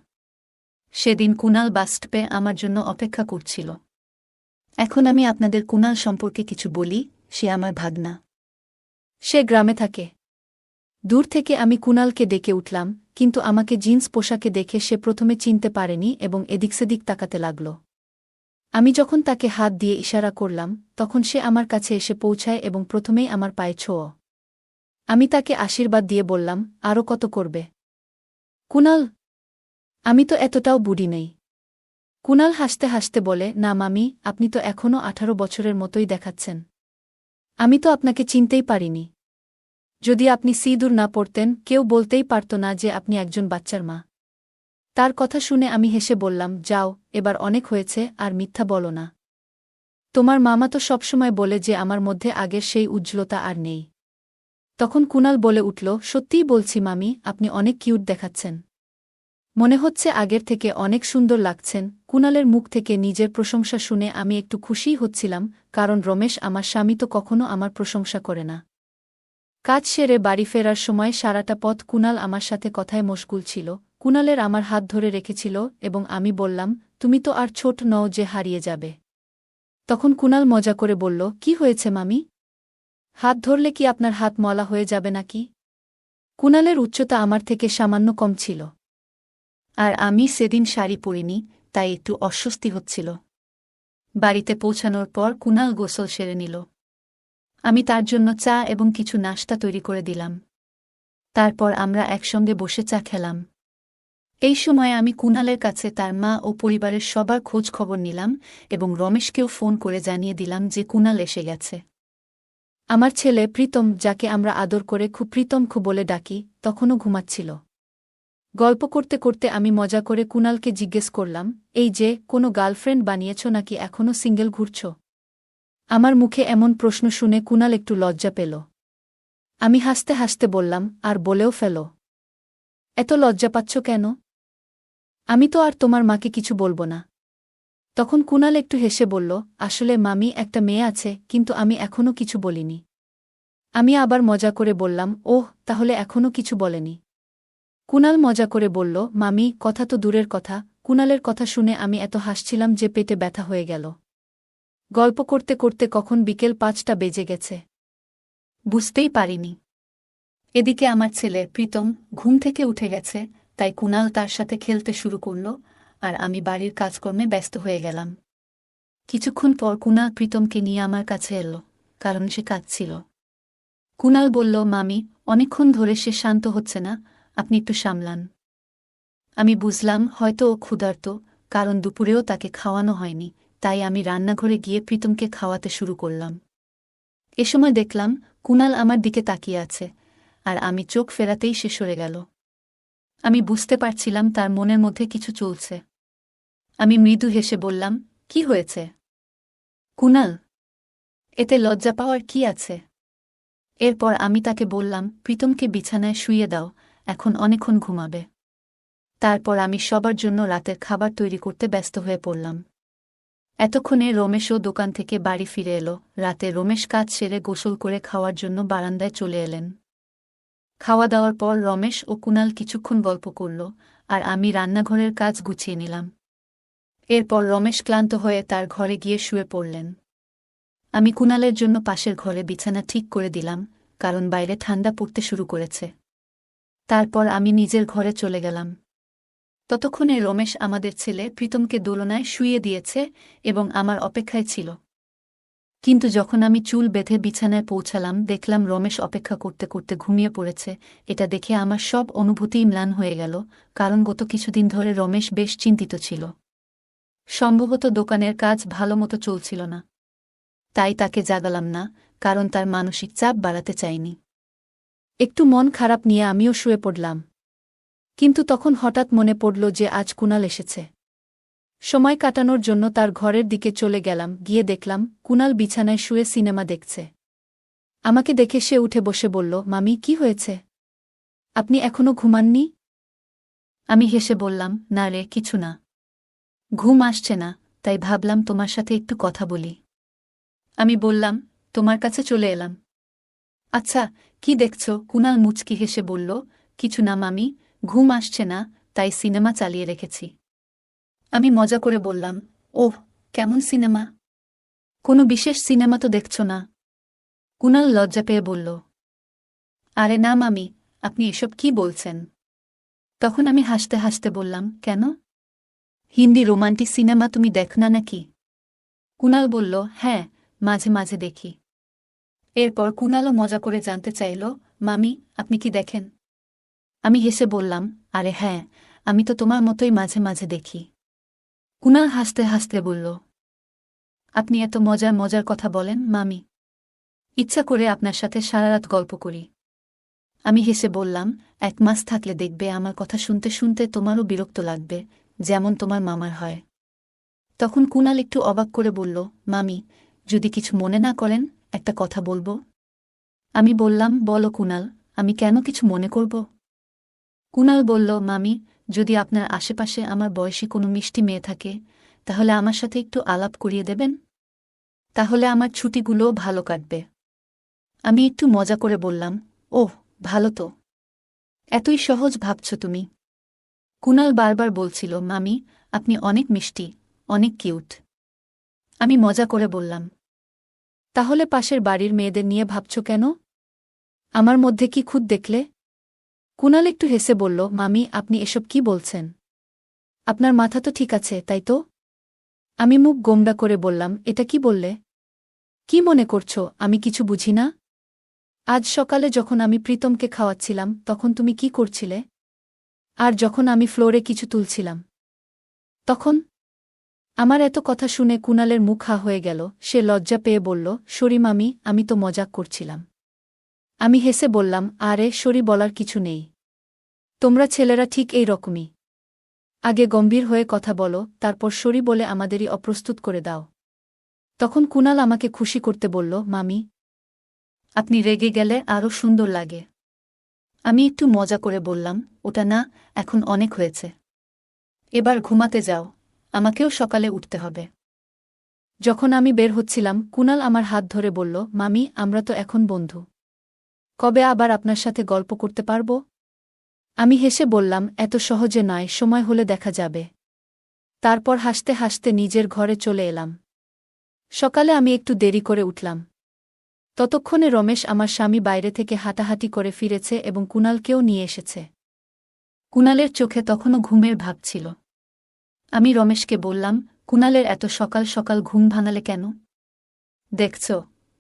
সেদিন কুনাল বাসস্টপে আমার জন্য অপেক্ষা করছিল। এখন আমি আপনাদের কুনাল সম্পর্কে কিছু বলি। সে আমার ভাগনা। সে গ্রামে থাকে। দূর থেকে আমি কুনালকে ডেকে উঠলাম, কিন্তু আমাকে জিন্স পোশাকে দেখে সে প্রথমে চিনতে পারেনি এবং এদিক সেদিক তাকাতে লাগল। আমি যখন তাকে হাত দিয়ে ইশারা করলাম তখন সে আমার কাছে এসে পৌঁছায় এবং প্রথমেই আমার পায়ে ছোঁয়। আমি তাকে আশীর্বাদ দিয়ে বললাম, আরও কত করবে কুনাল? আমি তো এতটাও বুড়ি নেই। কুনাল হাসতে হাসতে বলে, না মামি, আপনি তো এখনও ১৮ বছরের মতোই দেখাচ্ছেন। আমি তো আপনাকে চিনতেই পারিনি। যদি আপনি সিঁদুর না পরতেন কেউ বলতেই পারত না যে আপনি একজন বাচ্চার মা। তার কথা শুনে আমি হেসে বললাম, যাও, এবার অনেক হয়েছে, আর মিথ্যা বলো না। তোমার মামা তো সবসময় বলে যে আমার মধ্যে আগের সেই উজ্জ্বলতা আর নেই। তখন কুনাল বলে উঠল, সত্যিই বলছি মামি, আপনি অনেক কিউট দেখাচ্ছেন। মনে হচ্ছে আগের থেকে অনেক সুন্দর লাগছেন। কুণালের মুখ থেকে নিজের প্রশংসা শুনে আমি একটু খুশিই হচ্ছিলাম, কারণ রমেশ আমার স্বামী তো কখনো আমার প্রশংসা করে না। কাজ সেরে বাড়ি ফেরার সময় সারাটা পথ কুণাল আমার সাথে কথায় মশগুল ছিল। কুণালের আমার হাত ধরে রেখেছিল এবং আমি বললাম, তুমি তো আর ছোট নও যে হারিয়ে যাবে। তখন কুণাল মজা করে বলল, কি হয়েছে মামি? হাত ধরলে কি আপনার হাত মলা হয়ে যাবে নাকি? কুণালের উচ্চতা আমার থেকে সামান্য কম ছিল। আর আমি সেদিন শাড়ি পরিনি, তাই একটু অস্বস্তি হচ্ছিল। বাড়িতে পৌঁছানোর পর কুণাল গোসল সেরে নিল। আমি তার জন্য চা এবং কিছু নাশতা তৈরি করে দিলাম। তারপর আমরা একসঙ্গে বসে চা খেলাম। এই সময় আমি কুণালের কাছে তার মা ও পরিবারের সবার খোঁজ খবর নিলাম এবং রমেশকেও ফোন করে জানিয়ে দিলাম যে কুণাল এসে গেছে। আমার ছেলে প্রীতম, যাকে আমরা আদর করে খুব প্রীতমখু বলে ডাকি, তখনও ঘুমাচ্ছিল। গল্প করতে করতে আমি মজা করে কুণালকে জিজ্ঞেস করলাম, এই যে কোনো গার্লফ্রেন্ড বানিয়েছ নাকি এখনও সিঙ্গেল ঘুরছ? আমার মুখে এমন প্রশ্ন শুনে কুণাল একটু লজ্জা পেল। আমি হাসতে হাসতে বললাম, আর বলেও ফেল। এত লজ্জা পাচ্ছ কেন? আমি তো আর তোমার মাকে কিছু বলবো না। তখন কুণাল একটু হেসে বলল, আসলে মামি, একটা মেয়ে আছে, কিন্তু আমি এখনও কিছু বলিনি। আমি আবার মজা করে বললাম, ওহ, তাহলে এখনও কিছু বলেনি। কুণাল মজা করে বলল, মামি, কথা তো দূরের কথা। কুণালের কথা শুনে আমি এত হাসছিলাম যে পেটে ব্যথা হয়ে গেল। গল্প করতে করতে কখন বিকেল 5টা বেজে গেছে বুঝতেই পারিনি। এদিকে আমার ছেলে প্রীতম ঘুম থেকে উঠে গেছে, তাই কুণাল তার সাথে খেলতে শুরু করল আর আমি বাড়ির কাজকর্মে ব্যস্ত হয়ে গেলাম। কিছুক্ষণ পর কুণাল প্রীতমকে নিয়ে আমার কাছে এলো, কারণ সে কাঁদছিল। কুণাল বলল, মামি, অনেকক্ষণ ধরে সে শান্ত হচ্ছে না, আপনি একটু সামলান। আমি বুঝলাম হয়তো ও ক্ষুধার্ত, কারণ দুপুরেও তাকে খাওয়ানো হয়নি, তাই আমি রান্নাঘরে গিয়ে প্রীতমকে খাওয়াতে শুরু করলাম। এ সময় দেখলাম কুণাল আমার দিকে তাকিয়ে আছে, আর আমি চোখ ফেরাতেই সে সরে গেল। আমি বুঝতে পারছিলাম তার মনের মধ্যে কিছু চলছে। আমি মৃদু হেসে বললাম, কি হয়েছে কুণাল? এতে লজ্জা পাওয়ার কি আছে? এরপর আমি তাকে বললাম, প্রীতমকে বিছানায় শুইয়ে দাও, এখন অনেকক্ষণ ঘুমাবে। তারপর আমি সবার জন্য রাতের খাবার তৈরি করতে ব্যস্ত হয়ে পড়লাম। এতক্ষণে রমেশও দোকান থেকে বাড়ি ফিরে এলো। রাতে রমেশ কাজ সেরে গোসল করে খাওয়ার জন্য বারান্দায় চলে এলেন। খাওয়া দাওয়ার পর রমেশ ও কুণাল কিছুক্ষণ গল্প করল, আর আমি রান্নাঘরের কাজ গুছিয়ে নিলাম। এরপর রমেশ ক্লান্ত হয়ে তার ঘরে গিয়ে শুয়ে পড়লেন। আমি কুণালের জন্য পাশের ঘরে বিছানা ঠিক করে দিলাম, কারণ বাইরে ঠান্ডা পড়তে শুরু করেছে। তারপর আমি নিজের ঘরে চলে গেলাম। ততক্ষণে রমেশ আমাদের ছেলে প্রীতমকে দোলনায় শুইয়ে দিয়েছে এবং আমার অপেক্ষায় ছিল। কিন্তু যখন আমি চুল বেঁধে বিছানায় পৌঁছালাম, দেখলাম রমেশ অপেক্ষা করতে করতে ঘুমিয়ে পড়েছে। এটা দেখে আমার সব অনুভূতিই ম্লান হয়ে গেল, কারণ গত কিছুদিন ধরে রমেশ বেশ চিন্তিত ছিল। সম্ভবত দোকানের কাজ ভালোমতো চলছিল না। তাই তাকে জাগালাম না, কারণ তার মানসিক চাপ বাড়াতে চাইনি। একটু মন খারাপ নিয়ে আমিও শুয়ে পড়লাম। কিন্তু তখন হঠাৎ মনে পড়ল যে আজ কুণাল এসেছে। সময় কাটানোর জন্য তার ঘরের দিকে চলে গেলাম। গিয়ে দেখলাম কুণাল বিছানায় শুয়ে সিনেমা দেখছে। আমাকে দেখে সে উঠে বসে বলল, মামি, কি হয়েছে? আপনি এখনো ঘুমাননি? আমি হেসে বললাম, না রে, কিছু না। ঘুম আসছে না, তাই ভাবলাম তোমার সাথে একটু কথা বলি। আমি বললাম, তোমার কাছে চলে এলাম। আচ্ছা, কি দেখছ? কুণাল মুচকি হেসে বলল, কিছু না মামি, ঘুম আসছে না, তাই সিনেমা চালিয়ে রেখেছি। আমি মজা করে বললাম, ওহ, কেমন সিনেমা? কোনো বিশেষ সিনেমা তো দেখছ না? কুণাল লজ্জা পেয়ে বলল, আরে না মামি, আপনি এসব কি বলছেন? তখন আমি হাসতে হাসতে বললাম, কেন? হিন্দি রোমান্টিক সিনেমা তুমি দেখ না নাকি? কুণাল বলল, হ্যাঁ, মাঝে মাঝে দেখি। এরপর কুণালও মজা করে জানতে চাইল, মামি, আপনি কি দেখেন? আমি হেসে বললাম, আরে হ্যাঁ, আমি তো তোমার মতোই মাঝে মাঝে দেখি। কুণাল হাসতে হাসতে বলল, আপনি এত মজার মজার কথা বলেন মামি। ইচ্ছা করে আপনার সাথে সারারাত গল্প করি। আমি হেসে বললাম, 1 মাস থাকলে দেখবে আমার কথা শুনতে শুনতে তোমারও বিরক্ত লাগবে, যেমন তোমার মামার হয়। তখন কুণাল একটু অবাক করে বলল, মামি, যদি কিছু মনে না করেন, একটা কথা বলবো। আমি বললাম, বলো কুণাল, আমি কেন কিছু মনে করব? কুণাল বলল, মামি, যদি আপনার আশেপাশে আমার বয়সী কোনো মিষ্টি মেয়ে থাকে তাহলে আমার সাথে একটু আলাপ করিয়ে দেবেন? তাহলে আমার ছুটিগুলোও ভালো কাটবে। আমি একটু মজা করে বললাম, ওহ, ভালো তো। এতই সহজ ভাবছ তুমি। কুনাল বারবার বলছিল, মামি, আপনি অনেক মিষ্টি, অনেক কিউট। আমি মজা করে বললাম, তাহলে পাশের বাড়ির মেয়েদের নিয়ে ভাবছ কেন? আমার মধ্যে কি খুঁত দেখলে? কুনাল একটু হেসে বলল, মামি, আপনি এসব কি বলছেন? আপনার মাথা তো ঠিক আছে, তাই তো? আমি মুখ গোমড়া করে বললাম, এটা কি বললে? কি মনে করছো আমি কিছু বুঝি না? আজ সকালে যখন আমি প্রীতমকে খাওয়াচ্ছিলাম তখন তুমি কি করছিলে? আর যখন আমি ফ্লোরে কিছু তুলছিলাম তখন? আমার এত কথা শুনে কুনালের মুখ হা হয়ে গেল। সে লজ্জা পেয়ে বলল, সরি মামি, আমি তো মজাক করছিলাম। আমি হেসে বললাম, আরে সরি বলার কিছু নেই। তোমরা ছেলেরা ঠিক এই রকমই। আগে গম্ভীর হয়ে কথা বলো, তারপর সরি বলে আমাদেরই অপ্রস্তুত করে দাও। তখন কুনাল আমাকে খুশি করতে বলল, মামি, আপনি রেগে গেলে আরও সুন্দর লাগে। আমি একটু মজা করে বললাম, ওটা না, এখন অনেক হয়েছে। এবার ঘুমাতে যাও, আমাকেও সকালে উঠতে হবে। যখন আমি বের হচ্ছিলাম কুনাল আমার হাত ধরে বলল, মামি, আমরা তো এখন বন্ধু। কবে আবার আপনার সাথে গল্প করতে পারব? আমি হেসে বললাম, এত সহজে নয়, সময় হলে দেখা যাবে। তারপর হাসতে হাসতে নিজের ঘরে চলে এলাম। সকালে আমি একটু দেরি করে উঠলাম। ততক্ষণে রমেশ আমার স্বামী বাইরে থেকে হাঁটাহাঁটি করে ফিরেছে এবং কুনালকেও নিয়ে এসেছে। কুনালের চোখে তখনও ঘুমের ভাব ছিল। আমি রমেশকে বললাম, কুনালের এত সকাল সকাল ঘুম ভাঙালে কেন? দেখছ,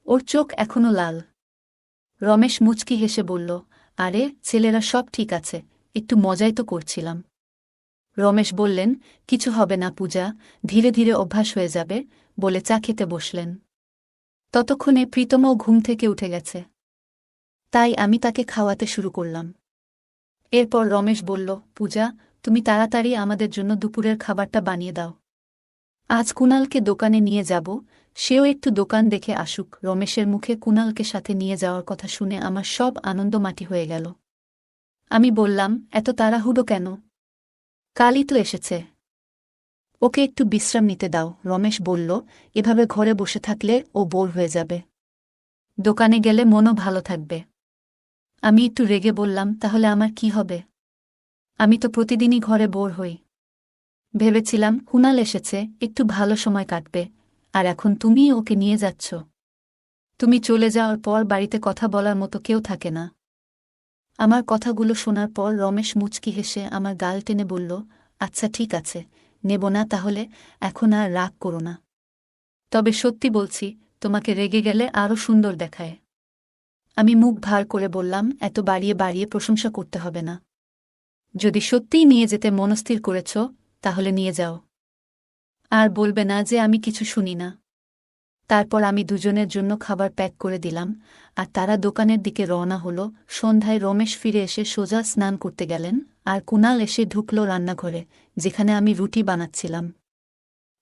ওর চোখ এখনো লাল। রমেশ মুচকি হেসে বলল, আরে ছেলেরা সব ঠিক আছে, একটু মজাই তো করছিলাম। রমেশ বললেন, কিছু হবে না পূজা, ধীরে ধীরে অভ্যাস হয়ে যাবে, বলে চা খেতে বসলেন। ততক্ষণে প্রীতমও ঘুম থেকে উঠে গেছে। তাই আমি তাকে খাওয়াতে শুরু করলাম। এরপর রমেশ বলল, পূজা, তুমি তাড়াতাড়ি আমাদের জন্য দুপুরের খাবারটা বানিয়ে দাও। আজ কুনালকে দোকানে নিয়ে যাব, সেও একটু দোকান দেখে আসুক। রমেশের মুখে কুনালকে সাথে নিয়ে যাওয়ার কথা শুনে আমার সব আনন্দ মাটি হয়ে গেল। আমি বললাম, এত তাড়াহুড়ো কেন? কালই তো এসেছে, ওকে একটু বিশ্রাম নিতে দাও। রমেশ বলল, এভাবে ঘরে বসে থাকলে ও বোর হয়ে যাবে। দোকানে গেলে মনও ভালো থাকবে। আমি একটু রেগে বললাম, তাহলে আমার কি হবে? আমি তো প্রতিদিনই ঘরে বোর হই। ভেবেছিলাম কুনাল এসেছে, একটু ভালো সময় কাটবে, আর এখন তুমিই ওকে নিয়ে যাচ্ছ। তুমি চলে যাওয়ার পর বাড়িতে কথা বলার মতো কেউ থাকে না। আমার কথাগুলো শোনার পর রমেশ মুচকি হেসে আমার গাল টেনে বলল, আচ্ছা ঠিক আছে, নেব না তাহলে, এখন আর রাগ করো না। তবে সত্যি বলছি, তোমাকে রেগে গেলে আরও সুন্দর দেখায়। আমি মুখ ভার করে বললাম, এত বাড়িয়ে বাড়িয়ে প্রশংসা করতে হবে না। যদি সত্যিই নিয়ে যেতে মনস্থির করেছ তাহলে নিয়ে যাও, আর বলবে না যে আমি কিছু শুনি না। তারপর আমি দুজনের জন্য খাবার প্যাক করে দিলাম, আর তারা দোকানের দিকে রওনা হল। সন্ধ্যায় রমেশ ফিরে এসে সোজা স্নান করতে গেলেন, আর কুনাল এসে ঢুকল রান্নাঘরে, যেখানে আমি রুটি বানাচ্ছিলাম।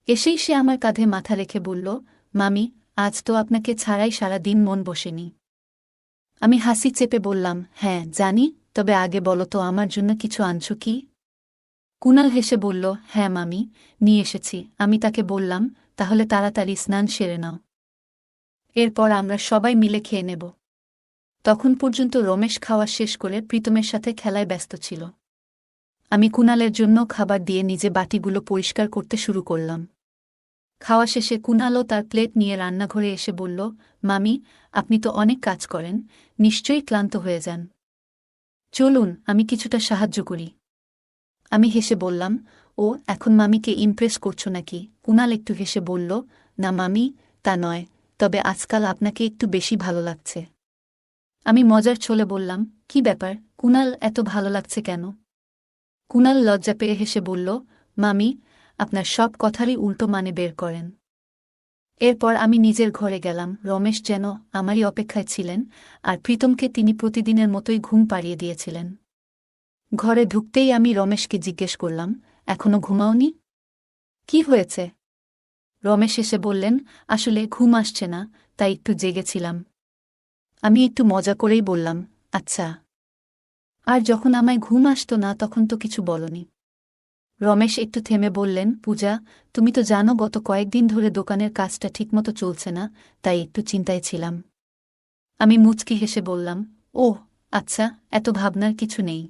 এসেই সে আমার কাঁধে মাথা রেখে বলল, মামি, আজ তো আপনাকে ছাড়াই সারা দিন মন বসেনি। আমি হাসি চেপে বললাম, হ্যাঁ জানি, তবে আগে বলো তো আমার জন্য কিছু আনছো কি? কুনাল হেসে বলল, হ্যাঁ মামি, নিয়ে এসেছি। আমি তাকে বললাম, তাহলে তাড়াতাড়ি স্নান সেরে নাও, এরপর আমরা সবাই মিলে খেয়ে নেব। তখন পর্যন্ত রমেশ খাওয়া শেষ করে প্রীতমের সাথে খেলায় ব্যস্ত ছিল। আমি কুনালের জন্য খাবার দিয়ে নিজে বাটিগুলো পরিষ্কার করতে শুরু করলাম। খাওয়া শেষে কুনালও তার প্লেট নিয়ে রান্নাঘরে এসে বলল, মামি, আপনি তো অনেক কাজ করেন, নিশ্চয়ই ক্লান্ত হয়ে যান। চলুন আমি কিছুটা সাহায্য করি। আমি হেসে বললাম, ও এখন মামিকে ইমপ্রেস করছো নাকি? কুনাল একটু হেসে বলল, না মামি, তা নয়, তবে আজকাল আপনাকে একটু বেশি ভালো লাগছে। আমি মজার ছলে বললাম, কি ব্যাপার কুনাল, এত ভালো লাগছে কেন? কুনাল লজ্জা পেয়ে হেসে বলল, মামি, আপনার সব কথারই উল্টো মানে বের করেন। এরপর আমি নিজের ঘরে গেলাম। রমেশ যেন আমারই অপেক্ষায় ছিলেন, আর প্রীতমকে তিনি প্রতিদিনের মতোই ঘুম পাড়িয়ে দিয়েছিলেন। ঘরে ঢুকতেই আমি রমেশকে জিজ্ঞেস করলাম, এখনো ঘুমাওনি? কি হয়েছে? রমেশ এসে বললেন, আসলে ঘুম আসছে না, তাই একটু জেগেছিলাম। আমি একটু মজা করেই বললাম, আচ্ছা। আর যখন আমায় ঘুম আসতো না তখন তো কিছু বলনি। রমেশ একটু থেমে বললেন, পূজা, তুমি তো জানো গত কয়েকদিন ধরে দোকানের কাজটা ঠিকমতো চলছে না, তাই একটু চিন্তায় ছিলাম। আমি মুচকি হেসে বললাম, ওহ আচ্ছা, এত ভাবনার কিছু নেই,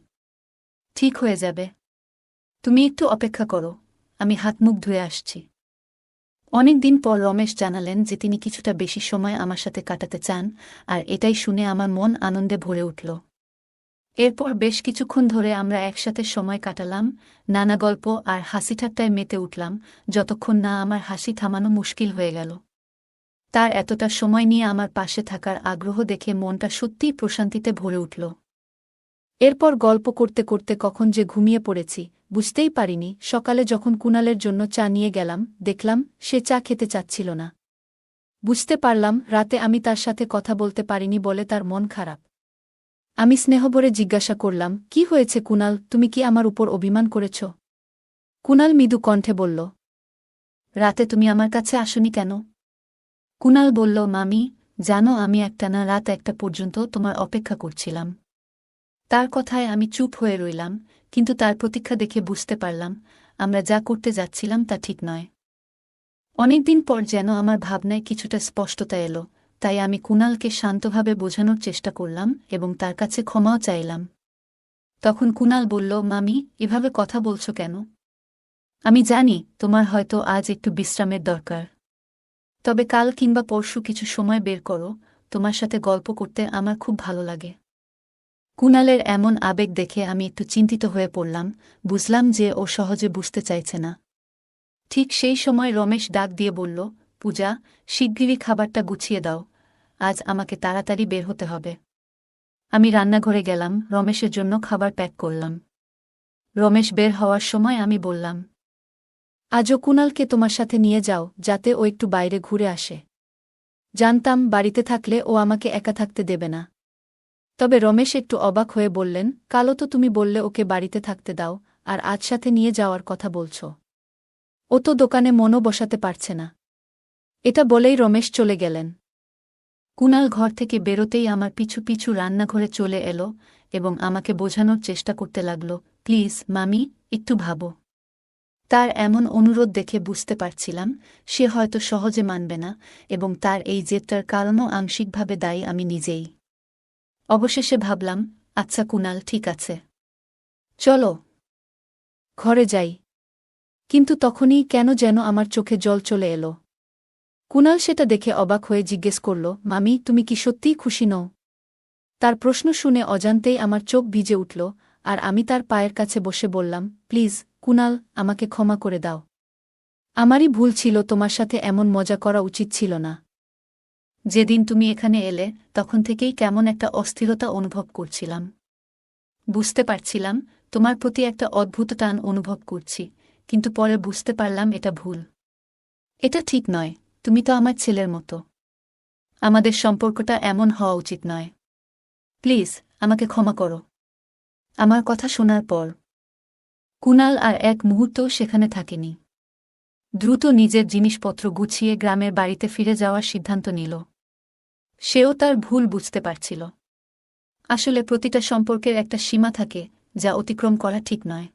ঠিক হয়ে যাবে। তুমি একটু অপেক্ষা করো, আমি হাত মুখ ধুয়ে আসছি। অনেক দিন পর রমেশ জানালেন যে তিনি কিছুটা বেশি সময় আমার সাথে কাটাতে চান, আর এটাই শুনে আমার মন আনন্দে ভরে উঠল। এরপর বেশ কিছুক্ষণ ধরে আমরা একসাথে সময় কাটালাম, নানা গল্প আর হাসিঠাট্টায় মেতে উঠলাম, যতক্ষণ না আমার হাসি থামানো মুশকিল হয়ে গেল। তার এতটা সময় নিয়ে আমার পাশে থাকার আগ্রহ দেখে মনটা সত্যিই প্রশান্তিতে ভরে উঠল। এরপর গল্প করতে করতে কখন যে ঘুমিয়ে পড়েছি বুঝতেই পারিনি। সকালে যখন কুণালের জন্য চা নিয়ে গেলাম, দেখলাম সে চা খেতে চাচ্ছিল না। বুঝতে পারলাম রাতে আমি তার সাথে কথা বলতে পারিনি বলে তার মন খারাপ। আমি স্নেহভরে জিজ্ঞাসা করলাম, কি হয়েছে কুণাল, তুমি কি আমার উপর অভিমান করেছ? কুণাল মৃদু কণ্ঠে বলল, রাতে তুমি আমার কাছে আসনি কেন? কুণাল বলল, মামি, জানো আমি একটানা রাত 1টা পর্যন্ত তোমার অপেক্ষা করছিলাম। তার কথায় আমি চুপ হয়ে রইলাম, কিন্তু তার প্রতীক্ষা দেখে বুঝতে পারলাম আমরা যা করতে যাচ্ছিলাম তা ঠিক নয়। অনেকদিন পর যেন আমার ভাবনায় কিছুটা স্পষ্টতা এলো, তাই আমি কুণালকে শান্তভাবে বোঝানোর চেষ্টা করলাম এবং তার কাছে ক্ষমাও চাইলাম। তখন কুণাল বলল, মামি, এভাবে কথা বলছো কেন? আমি জানি তোমার হয়তো আজ একটু বিশ্রামের দরকার, তবে কাল কিংবা পরশু কিছু সময় বের করো, তোমার সাথে গল্প করতে আমার খুব ভালো লাগে। কুণালের এমন আবেগ দেখে আমি একটু চিন্তিত হয়ে পড়লাম, বুঝলাম যে ও সহজে বুঝতে চাইছে না। ঠিক সেই সময় রমেশ ডাক দিয়ে বলল, পূজা, শিগগিরই খাবারটা গুছিয়ে দাও, আজ আমাকে তাড়াতাড়ি বের হতে হবে। আমি রান্নাঘরে গেলাম, রমেশের জন্য খাবার প্যাক করলাম। রমেশ বের হওয়ার সময় আমি বললাম, আজও কুণালকে তোমার সাথে নিয়ে যাও, যাতে ও একটু বাইরে ঘুরে আসে। জানতাম বাড়িতে থাকলে ও আমাকে একা থাকতে দেবে না। তবে রমেশ একটু অবাক হয়ে বললেন, কালও তো তুমি বললে ওকে বাড়িতে থাকতে দাও, আর আজ সাথে নিয়ে যাওয়ার কথা বলছ। ও তো দোকানে মনও বসাতে পারছে না। এটা বলেই রমেশ চলে গেলেন। কুণাল ঘর থেকে বেরোতেই আমার পিছু পিছু রান্নাঘরে চলে এলো এবং আমাকে বোঝানোর চেষ্টা করতে লাগল, প্লিজ মামি, একটু ভাবো। তার এমন অনুরোধ দেখে বুঝতে পারছিলাম সে হয়তো সহজে মানবে না, এবং তার এই জেদটার কারণও আংশিকভাবে দায়ী আমি নিজেই। অবশেষে ভাবলাম, আচ্ছা কুণাল, ঠিক আছে, চলো ঘরে যাই। কিন্তু তখনই কেন যেন আমার চোখে জল চলে এলো। কুণাল সেটা দেখে অবাক হয়ে জিজ্ঞেস করল, মামি, তুমি কি সত্যিই খুশি নও? তার প্রশ্ন শুনে অজান্তেই আমার চোখ ভিজে উঠল, আর আমি তার পায়ের কাছে বসে বললাম, প্লিজ কুণাল, আমাকে ক্ষমা করে দাও। আমারই ভুল ছিল, তোমার সাথে এমন মজা করা উচিত ছিল না। যেদিন তুমি এখানে এলে তখন থেকেই কেমন একটা অস্থিরতা অনুভব করছিলাম। বুঝতে পারছিলাম তোমার প্রতি একটা অদ্ভুত টান অনুভব করছি, কিন্তু পরে বুঝতে পারলাম এটা ভুল। এটা ঠিক নয়, তুমি তো আমার ছেলের মতো। আমাদের সম্পর্কটা এমন হওয়া উচিত নয়। প্লিজ আমাকে ক্ষমা করো। আমার কথা শোনার পর কুণাল আর এক মুহূর্তও সেখানে থাকেনি। দ্রুত নিজের জিনিসপত্র গুছিয়ে গ্রামের বাড়িতে ফিরে যাওয়ার সিদ্ধান্ত নিল। সেও তার ভুল বুঝতে পারছিল। আসলে প্রতিটা সম্পর্কের একটা সীমা থাকে, যা অতিক্রম করা ঠিক নয়।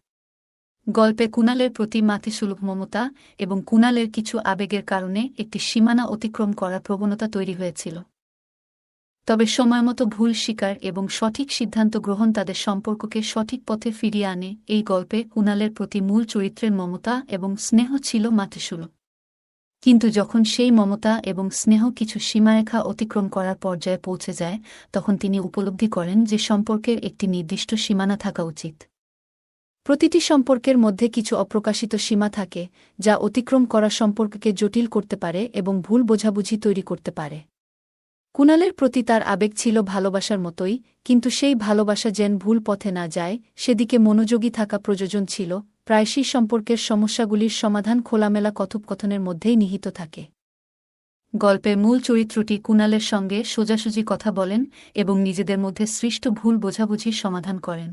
গল্পে কুণালের প্রতি মাতৃসুলভ মমতা এবং কুণালের কিছু আবেগের কারণে একটি সীমানা অতিক্রম করার প্রবণতা তৈরি হয়েছিল। তবে সময়মতো ভুল স্বীকার এবং সঠিক সিদ্ধান্ত গ্রহণ তাদের সম্পর্ককে সঠিক পথে ফিরিয়ে আনে। এই গল্পে কুণালের প্রতি মূল চরিত্রের মমতা এবং স্নেহ ছিল মাতৃসুলভ। কিন্তু যখন সেই মমতা এবং স্নেহ কিছু সীমারেখা অতিক্রম করার পর্যায়ে পৌঁছে যায়, তখন তিনি উপলব্ধি করেন যে সম্পর্কের একটি নির্দিষ্ট সীমানা থাকা উচিত। প্রতিটি সম্পর্কের মধ্যে কিছু অপ্রকাশিত সীমা থাকে, যা অতিক্রম করা সম্পর্ককে জটিল করতে পারে এবং ভুল বোঝাবুঝি তৈরি করতে পারে। কুণালের প্রতি তার আবেগ ছিল ভালোবাসার মতোই, কিন্তু সেই ভালোবাসা যেন ভুল পথে না যায় সেদিকে মনোযোগী থাকা প্রয়োজন ছিল। প্রায়শই সম্পর্কের সমস্যাগুলির সমাধান খোলামেলা কথোপকথনের মধ্যেই নিহিত থাকে। গল্পের মূল চরিত্রটি কুণালের সঙ্গে সোজাসুজি কথা বলেন এবং নিজেদের মধ্যে সৃষ্ট ভুল বোঝাবুঝির সমাধান করেন।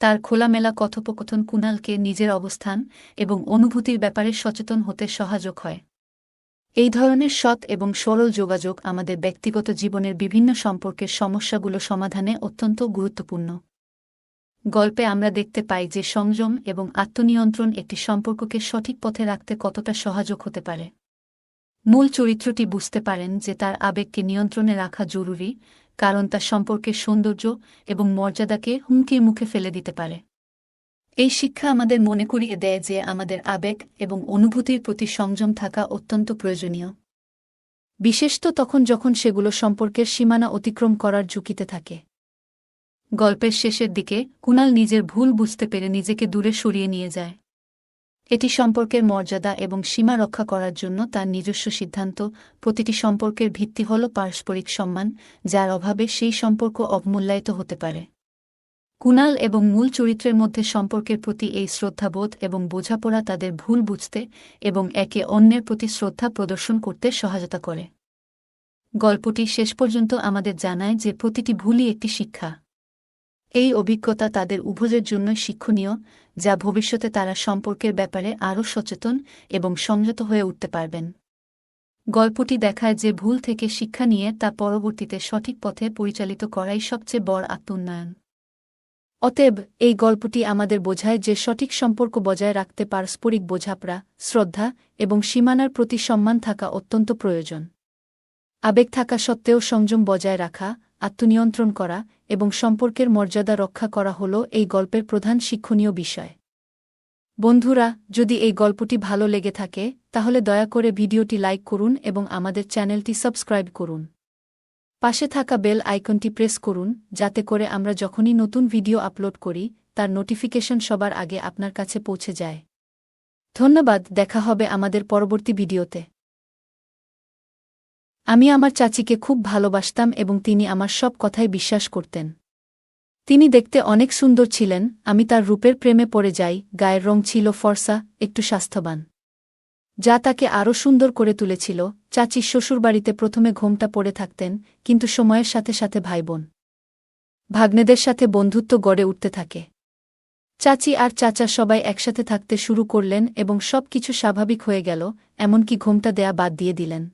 তার খোলামেলা কথোপকথন কুণালকে নিজের অবস্থান এবং অনুভূতির ব্যাপারে সচেতন হতে সহায়ক হয়। এই ধরনের সৎ এবং সরল যোগাযোগ আমাদের ব্যক্তিগত জীবনের বিভিন্ন সম্পর্কের সমস্যাগুলো সমাধানে অত্যন্ত গুরুত্বপূর্ণ। গল্পে আমরা দেখতে পাই যে সংযম এবং আত্মনিয়ন্ত্রণ একটি সম্পর্ককে সঠিক পথে রাখতে কতটা সহায়ক হতে পারে। মূল চরিত্রটি বুঝতে পারেন যে তার আবেগকে নিয়ন্ত্রণে রাখা জরুরি, কারণ তা সম্পর্কের সৌন্দর্য এবং মর্যাদাকে হুমকির মুখে ফেলে দিতে পারে। এই শিক্ষা আমাদের মনে করিয়ে দেয় যে আমাদের আবেগ এবং অনুভূতির প্রতি সংযম থাকা অত্যন্ত প্রয়োজনীয়, বিশেষত তখন যখন সেগুলো সম্পর্কের সীমানা অতিক্রম করার ঝুঁকিতে থাকে। গল্পের শেষের দিকে কুনাল নিজের ভুল বুঝতে পেরে নিজেকে দূরে সরিয়ে নিয়ে যায়। এটি সম্পর্কের মর্যাদা এবং সীমা রক্ষা করার জন্য তার নিজস্ব সিদ্ধান্ত। প্রতিটি সম্পর্কের ভিত্তি হল পারস্পরিক সম্মান, যার অভাবে সেই সম্পর্ক অবমূল্যায়িত হতে পারে। কুনাল এবং মূল চরিত্রের মধ্যে সম্পর্কের প্রতি এই শ্রদ্ধাবোধ এবং বোঝাপড়া তাদের ভুল বুঝতে এবং একে অন্যের প্রতি শ্রদ্ধা প্রদর্শন করতে সহায়তা করে। গল্পটি শেষ পর্যন্ত আমাদের জানায় যে প্রতিটি ভুলই একটি শিক্ষা। এই অভিজ্ঞতা তাদের উভয়ের জন্যই শিক্ষণীয়, যা ভবিষ্যতে তারা সম্পর্কের ব্যাপারে আরও সচেতন এবং সংযত হয়ে উঠতে পারবেন। গল্পটি দেখায় যে ভুল থেকে শিক্ষা নিয়ে তা পরবর্তীতে সঠিক পথে পরিচালিত করাই সবচেয়ে বড় আত্মোন্নয়ন। অতএব এই গল্পটি আমাদের বোঝায় যে সঠিক সম্পর্ক বজায় রাখতে পারস্পরিক বোঝাপড়া, শ্রদ্ধা এবং সীমানার প্রতি সম্মান থাকা অত্যন্ত প্রয়োজন। আবেগ থাকা সত্ত্বেও সংযম বজায় রাখা, আত্মনিয়ন্ত্রণ করা এবং সম্পর্কের মর্যাদা রক্ষা করা হল এই গল্পের প্রধান শিক্ষণীয় বিষয়। বন্ধুরা, যদি এই গল্পটি ভালো লেগে থাকে তাহলে দয়া করে ভিডিওটি লাইক করুন এবং আমাদের চ্যানেলটি সাবস্ক্রাইব করুন। পাশে থাকা বেল আইকনটি প্রেস করুন যাতে করে আমরা যখনই নতুন ভিডিও আপলোড করি তার নোটিফিকেশন সবার আগে আপনার কাছে পৌঁছে যায়। ধন্যবাদ, দেখা হবে আমাদের পরবর্তী ভিডিওতে। আমি আমার চাচিকে খুব ভালোবাসতাম এবং তিনি আমার সব কথায় বিশ্বাস করতেন। তিনি দেখতে অনেক সুন্দর ছিলেন, আমি তার রূপের প্রেমে পড়ে যাই। গায়ের রং ছিল ফর্সা, একটু স্বাস্থ্যবান, যা তাকে আরও সুন্দর করে তুলেছিল। চাচির শ্বশুরবাড়িতে প্রথমে ঘোমটা পড়ে থাকতেন, কিন্তু সময়ের সাথে সাথে ভাইবোন ভাগ্নেদের সাথে বন্ধুত্ব গড়ে উঠতে থাকে। চাচি আর চাচা সবাই একসাথে থাকতে শুরু করলেন এবং সব কিছু স্বাভাবিক হয়ে গেল, এমনকি ঘোমটা দেয়া বাদ দিয়ে দিলেন।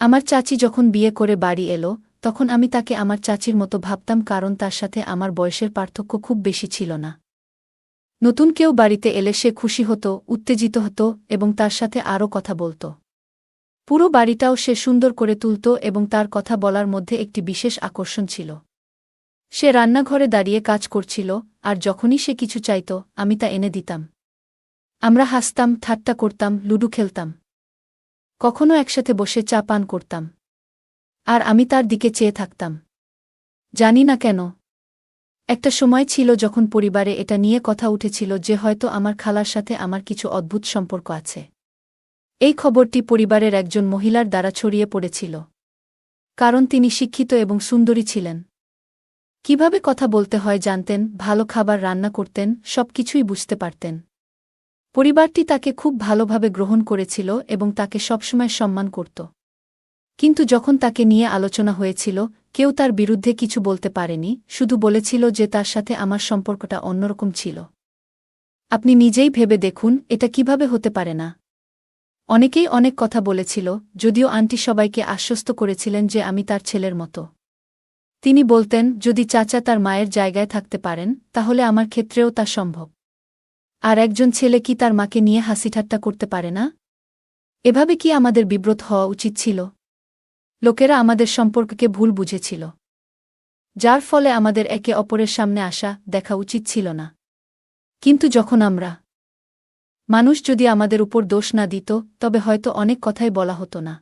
আমার চাচি যখন বিয়ে করে বাড়ি এলো তখন আমি তাকে আমার চাচির মতো ভাবতাম, কারণ তার সাথে আমার বয়সের পার্থক্য খুব বেশি ছিল না। নতুন কেউ বাড়িতে এলে সে খুশি হতো, উত্তেজিত হতো এবং তার সাথে আরও কথা বলত। পুরো বাড়িটাও সে সুন্দর করে তুলত এবং তার কথা বলার মধ্যে একটি বিশেষ আকর্ষণ ছিল। সে রান্নাঘরে দাঁড়িয়ে কাজ করছিল, আর যখনই সে কিছু চাইত আমি তা এনে দিতাম। আমরা হাসতাম, ঠাট্টা করতাম, লুডো খেলতাম, কখনো একসাথে বসে চা পান করতাম। আর আমি তার দিকে চেয়ে থাকতাম, জানি না কেন। একটা সময় ছিল যখন পরিবারে এটা নিয়ে কথা উঠেছিল যে হয়তো আমার খালার সাথে আমার কিছু অদ্ভুত সম্পর্ক আছে। এই খবরটি পরিবারের একজন মহিলার দ্বারা ছড়িয়ে পড়েছিল, কারণ তিনি শিক্ষিত এবং সুন্দরী ছিলেন। কিভাবে কথা বলতে হয় জানতেন, ভালো খাবার রান্না করতেন, সবকিছুই বুঝতে পারতেন। পরিবারটি তাকে খুব ভালোভাবে গ্রহণ করেছিল এবং তাকে সবসময় সম্মান করত। কিন্তু যখন তাকে নিয়ে আলোচনা হয়েছিল কেউ তার বিরুদ্ধে কিছু বলতে পারেনি, শুধু বলেছিল যে তার সাথে আমার সম্পর্কটা অন্যরকম ছিল। আপনি নিজেই ভেবে দেখুন এটা কিভাবে হতে পারে না। অনেকেই অনেক কথা বলেছিল, যদিও আন্টি সবাইকে আশ্বস্ত করেছিলেন যে আমি তার ছেলের মতো। তিনি বলতেন যদি চাচা তার মায়ের জায়গায় থাকতে পারেন তাহলে আমার ক্ষেত্রেও তা সম্ভব। আর একজন ছেলে কি তার মাকে নিয়ে হাসিঠাট্টা করতে পারে না? এভাবে কি আমাদের বিব্রত হওয়া উচিত ছিল? লোকেরা আমাদের সম্পর্ককে ভুল বুঝেছিল, যার ফলে আমাদের একে অপরের সামনে আসা দেখা উচিত ছিল না। কিন্তু যখন মানুষ যদি আমাদের উপর দোষ না দিত তবে হয়তো অনেক কথাই বলা হতো না।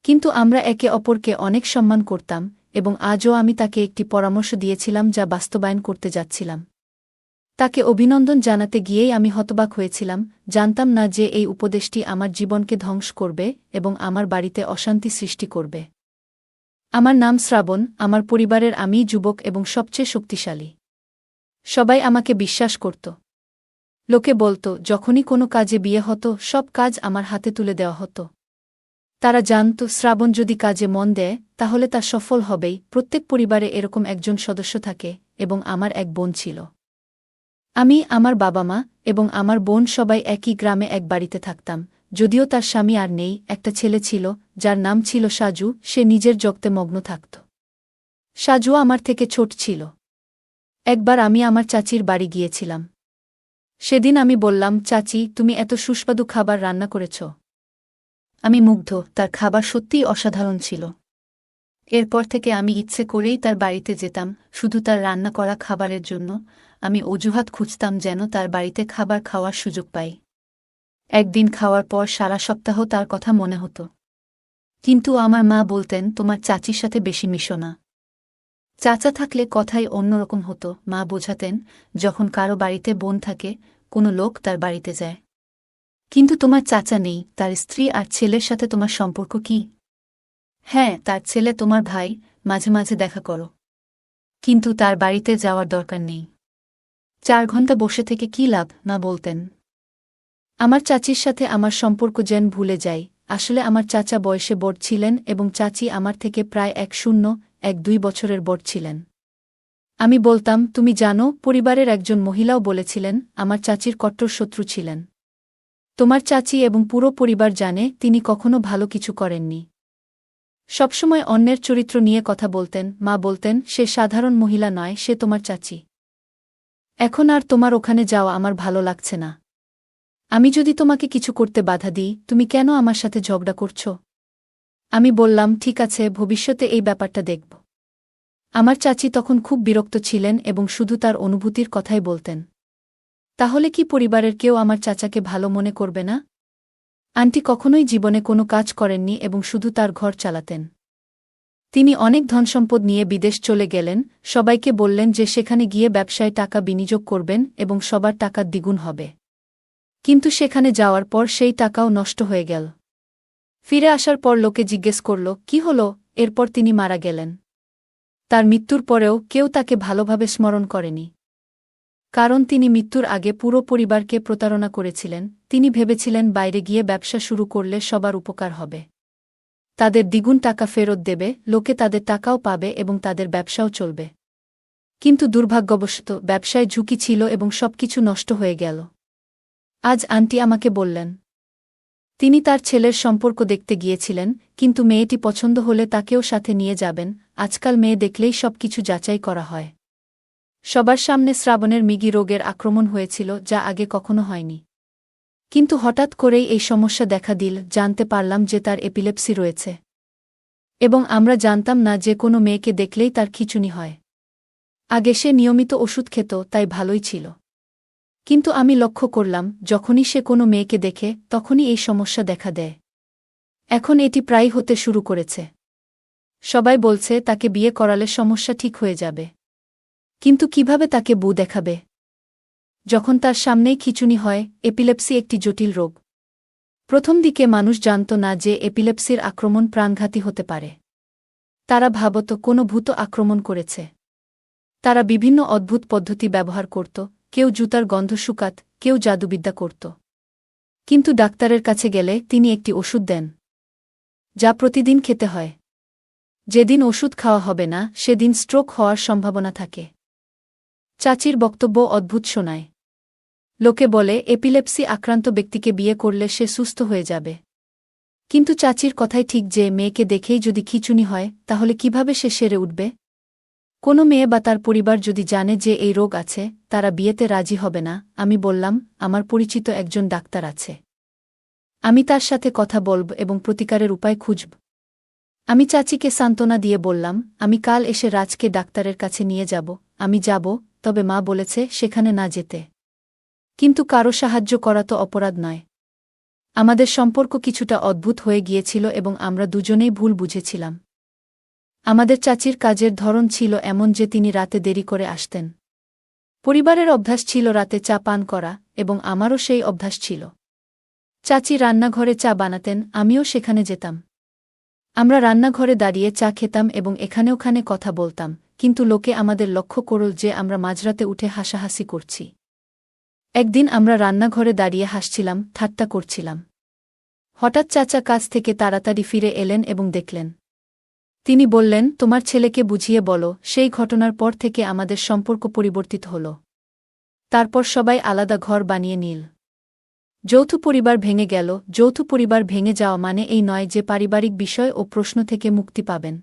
কিন্তু আমরা একে অপরকে অনেক সম্মান করতাম এবং আজও আমি তাকে একটি পরামর্শ দিয়েছিলাম যা বাস্তবায়ন করতে যাচ্ছিলাম। তাকে অভিনন্দন জানাতে গিয়েই আমি হতবাক হয়েছিলাম, জানতাম না যে এই উপদেশটি আমার জীবনকে ধ্বংস করবে এবং আমার বাড়িতে অশান্তি সৃষ্টি করবে। আমার নাম শ্রাবণ, আমার পরিবারের আমিই যুবক এবং সবচেয়ে শক্তিশালী। সবাই আমাকে বিশ্বাস করত। লোকে বলত যখনই কোনো কাজে বিয়ে হতো সব কাজ আমার হাতে তুলে দেওয়া হতো। তারা জানত শ্রাবণ যদি কাজে মন দেয় তাহলে তা সফল হবেই। প্রত্যেক পরিবারে এরকম একজন সদস্য থাকে এবং আমার এক বোন ছিল। আমি, আমার বাবা মা এবং আমার বোন সবাই একই গ্রামে এক বাড়িতে থাকতাম। যদিও তার স্বামী আর নেই, একটা ছেলে ছিল যার নাম ছিল সাজু। সে নিজের জগতে মগ্ন থাকত। সাজু আমার থেকে ছোট ছিল। একবার আমি আমার চাচির বাড়ি গিয়েছিলাম। সেদিন আমি বললাম, চাচি, তুমি এত সুস্বাদু খাবার রান্না করেছ। আমি মুগ্ধ, তার খাবার সত্যিই অসাধারণ ছিল। এরপর থেকে আমি ইচ্ছে করেই তার বাড়িতে যেতাম, শুধু তার রান্না করা খাবারের জন্য। আমি অজুহাত খুঁজতাম যেন তার বাড়িতে খাবার খাওয়ার সুযোগ পাই। একদিন খাওয়ার পর সারা সপ্তাহ তার কথা মনে হতো। কিন্তু আমার মা বলতেন, তোমার চাচির সাথে বেশি মিশো না। চাচা থাকলে কথাই অন্যরকম হতো। মা বোঝাতেন, যখন কারো বাড়িতে বোন থাকে, কোনো লোক তার বাড়িতে যায়। কিন্তু তোমার চাচা নেই, তার স্ত্রী আর ছেলের সাথে তোমার সম্পর্ক কি? হ্যাঁ, তার ছেলে তোমার ভাই, মাঝে মাঝে দেখা করো। কিন্তু তার বাড়িতে যাওয়ার দরকার নেই। 4 ঘন্টা বসে থেকে কী লাভ, মা বলতেন। আমার চাচির সাথে আমার সম্পর্ক যেন ভুলে যাই। আসলে আমার চাচা বয়সে বড় ছিলেন এবং চাচি আমার থেকে প্রায় 1-2 বছরের বড় ছিলেন। আমি বলতাম, তুমি জানো, পরিবারের একজন মহিলাও বলেছিলেন আমার চাচির কট্টর শত্রু ছিলেন। তোমার চাচি এবং পুরো পরিবার জানে তিনি কখনো ভালো কিছু করেননি। সবসময় অন্যের চরিত্র নিয়ে কথা বলতেন। মা বলতেন, সে সাধারণ মহিলা নয়, সে তোমার চাচি। এখন আর তোমার ওখানে যাওয়া আমার ভালো লাগছে না। আমি যদি তোমাকে কিছু করতে বাধা দিই, তুমি কেন আমার সাথে ঝগড়া করছ? আমি বললাম, ঠিক আছে, ভবিষ্যতে এই ব্যাপারটা দেখব। আমার চাচি তখন খুব বিরক্ত ছিলেন এবং শুধু তার অনুভূতির কথাই বলতেন। তাহলে কি পরিবারের কেউ আমার চাচাকে ভালো মনে করবে না? আন্টি কখনোই জীবনে কোনো কাজ করেননি এবং শুধু তার ঘর চালাতেন। তিনি অনেক ধনসম্পদ নিয়ে বিদেশ চলে গেলেন, সবাইকে বললেন যে সেখানে গিয়ে ব্যবসায় টাকা বিনিয়োগ করবেন এবং সবার টাকা দ্বিগুণ হবে। কিন্তু সেখানে যাওয়ার পর সেই টাকাও নষ্ট হয়ে গেল। ফিরে আসার পর লোকে জিজ্ঞেস করল, কি হলো? এরপর তিনি মারা গেলেন। তার মৃত্যুর পরেও কেউ তাকে ভালোভাবে স্মরণ করেনি। কারণ তিনি মৃত্যুর আগে পুরো পরিবারকে প্রতারণা করেছিলেন। তিনি ভেবেছিলেন বাইরে গিয়ে ব্যবসা শুরু করলে সবার উপকার হবে। তাদের দ্বিগুণ টাকা ফেরত দেবে, লোকে তাদের টাকাও পাবে এবং তাদের ব্যবসাও চলবে। কিন্তু দুর্ভাগ্যবশত ব্যবসায় ঝুঁকি ছিল এবং সবকিছু নষ্ট হয়ে গেল। আজ আন্টি আমাকে বললেন, তিনি তার ছেলের সম্পর্ক দেখতে গিয়েছিলেন, কিন্তু মেয়েটি পছন্দ হলে তাকেও সাথে নিয়ে যাবেন। আজকাল মেয়ে দেখলেই সবকিছু যাচাই করা হয়। সবার সামনে শ্রাবণের মৃগী রোগের আক্রমণ হয়েছিল, যা আগে কখনো হয়নি। কিন্তু হঠাৎ করেই এই সমস্যা দেখা দিল। জানতে পারলাম যে তার এপিলেপসি রয়েছে। এবং আমরা জানতাম না যে কোনো মেয়েকে দেখলেই তার খিঁচুনি হয়। আগে সে নিয়মিত ওষুধ খেত, তাই ভালোই ছিল। কিন্তু আমি লক্ষ্য করলাম, যখনই সে কোনো মেয়েকে দেখে, তখনই এই সমস্যা দেখা দেয়। এখন এটি প্রায় হতে শুরু করেছে। সবাই বলছে তাকে বিয়ে করালে সমস্যা ঠিক হয়ে যাবে। কিন্তু কিভাবে তাকে বউ দেখাবে যখন তার সামনেই খিঁচুনি হয়? এপিলেপসি একটি জটিল রোগ। প্রথম দিকে মানুষ জানত না যে এপিলেপসির আক্রমণ প্রাণঘাতী হতে পারে। তারা ভাবত কোনো ভূত আক্রমণ করেছে। তারা বিভিন্ন অদ্ভুত পদ্ধতি ব্যবহার করত, কেউ জুতার গন্ধ শুকাত, কেউ জাদুবিদ্যা করত। কিন্তু ডাক্তারের কাছে গেলে তিনি একটি ওষুধ দেন, যা প্রতিদিন খেতে হয়। যেদিন ওষুধ খাওয়া হবে না, সেদিন স্ট্রোক হওয়ার সম্ভাবনা থাকে। চাচির বক্তব্য অদ্ভুত শোনায়। লোকে বলে এপিলেপসি আক্রান্ত ব্যক্তিকে বিয়ে করলে সে সুস্থ হয়ে যাবে। কিন্তু চাচির কথাই ঠিক যে মেয়েকে দেখেই যদি খিঁচুনি হয়, তাহলে কিভাবে সে সেরে উঠবে? কোনো মেয়ে বা তার পরিবার যদি জানে যে এই রোগ আছে, তারা বিয়েতে রাজি হবে না। আমি বললাম, আমার পরিচিত একজন ডাক্তার আছে। আমি তার সাথে কথা বলব এবং প্রতিকারের উপায় খুঁজব। আমি চাচিকে সান্ত্বনা দিয়ে বললাম, আমি কাল এসে রাজকে ডাক্তারের কাছে নিয়ে যাব। আমি যাব, তবে মা বলেছে সেখানে না যেতে। কিন্তু কারো সাহায্য করা তো অপরাধ নয়। আমাদের সম্পর্ক কিছুটা অদ্ভুত হয়ে গিয়েছিল এবং আমরা দুজনেই ভুল বুঝেছিলাম। আমাদের চাচির কাজের ধরন ছিল এমন যে তিনি রাতে দেরি করে আসতেন। পরিবারের অভ্যাস ছিল রাতে চা পান করা, এবং আমারও সেই অভ্যাস ছিল। চাচি রান্নাঘরে চা বানাতেন, আমিও সেখানে যেতাম। আমরা রান্নাঘরে দাঁড়িয়ে চা খেতাম এবং এখানে ওখানে কথা বলতাম, কিন্তু লোকে আমাদের লক্ষ্য করল যে আমরা মাঝরাতে উঠে হাসাহাসি করছি। একদিন আমরা রান্নাঘরে দাঁড়িয়ে হাসছিলাম, ঠাট্টা করছিলাম। হঠাৎ চাচা কাজ থেকে তাড়াতাড়ি ফিরে এলেন এবং দেখলেন। তিনি বললেন, তোমার ছেলেকে বুঝিয়ে বলো। সেই ঘটনার পর থেকে আমাদের সম্পর্ক পরিবর্তিত হল। তারপর সবাই আলাদা ঘর বানিয়ে নিল। যৌথ পরিবার ভেঙে গেল। যৌথ পরিবার ভেঙে যাওয়া মানে এই নয় যে পারিবারিক বিষয় ও প্রশ্ন থেকে মুক্তি পাবেন,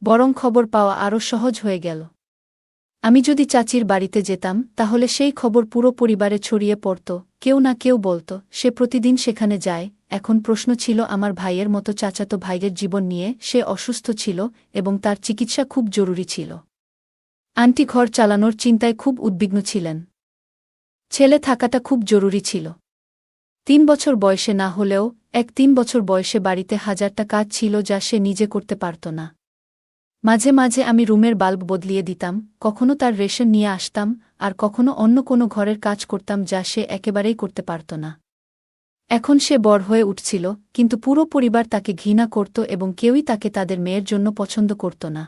বরং খবর পাওয়া আরও সহজ হয়ে গেল। আমি যদি চাচির বাড়িতে যেতাম তাহলে সেই খবর পুরো পরিবারে ছড়িয়ে পড়ত, কেউ না কেউ বলত সে প্রতিদিন সেখানে যায়। এখন প্রশ্ন ছিল আমার ভাইয়ের মতো চাচাতো ভাইয়ের জীবন নিয়ে। সে অসুস্থ ছিল এবং তার চিকিৎসা খুব জরুরি ছিল। আন্টি ঘর চালানোর চিন্তায় খুব উদ্বিগ্ন ছিলেন। ছেলে থাকাটা খুব জরুরি ছিল। 3 বছর বয়সে না হলেও 3 বছর বয়সে বাড়িতে হাজারটা কাজ ছিল যা সে নিজে করতে পারত না। মাঝে মাঝে আমি রুমের বাল্ব বদলিয়ে দিতাম, কখনো তার রেশন নিয়ে আসতাম, আর কখনো অন্য কোনো ঘরের কাজ করতাম যা সে একেবারেই করতে পারত না। এখন সে বড় হয়ে উঠছিল, কিন্তু পুরো পরিবার তাকে ঘৃণা করত এবং কেউই তাকে তাদের মেয়ের জন্য পছন্দ করত না।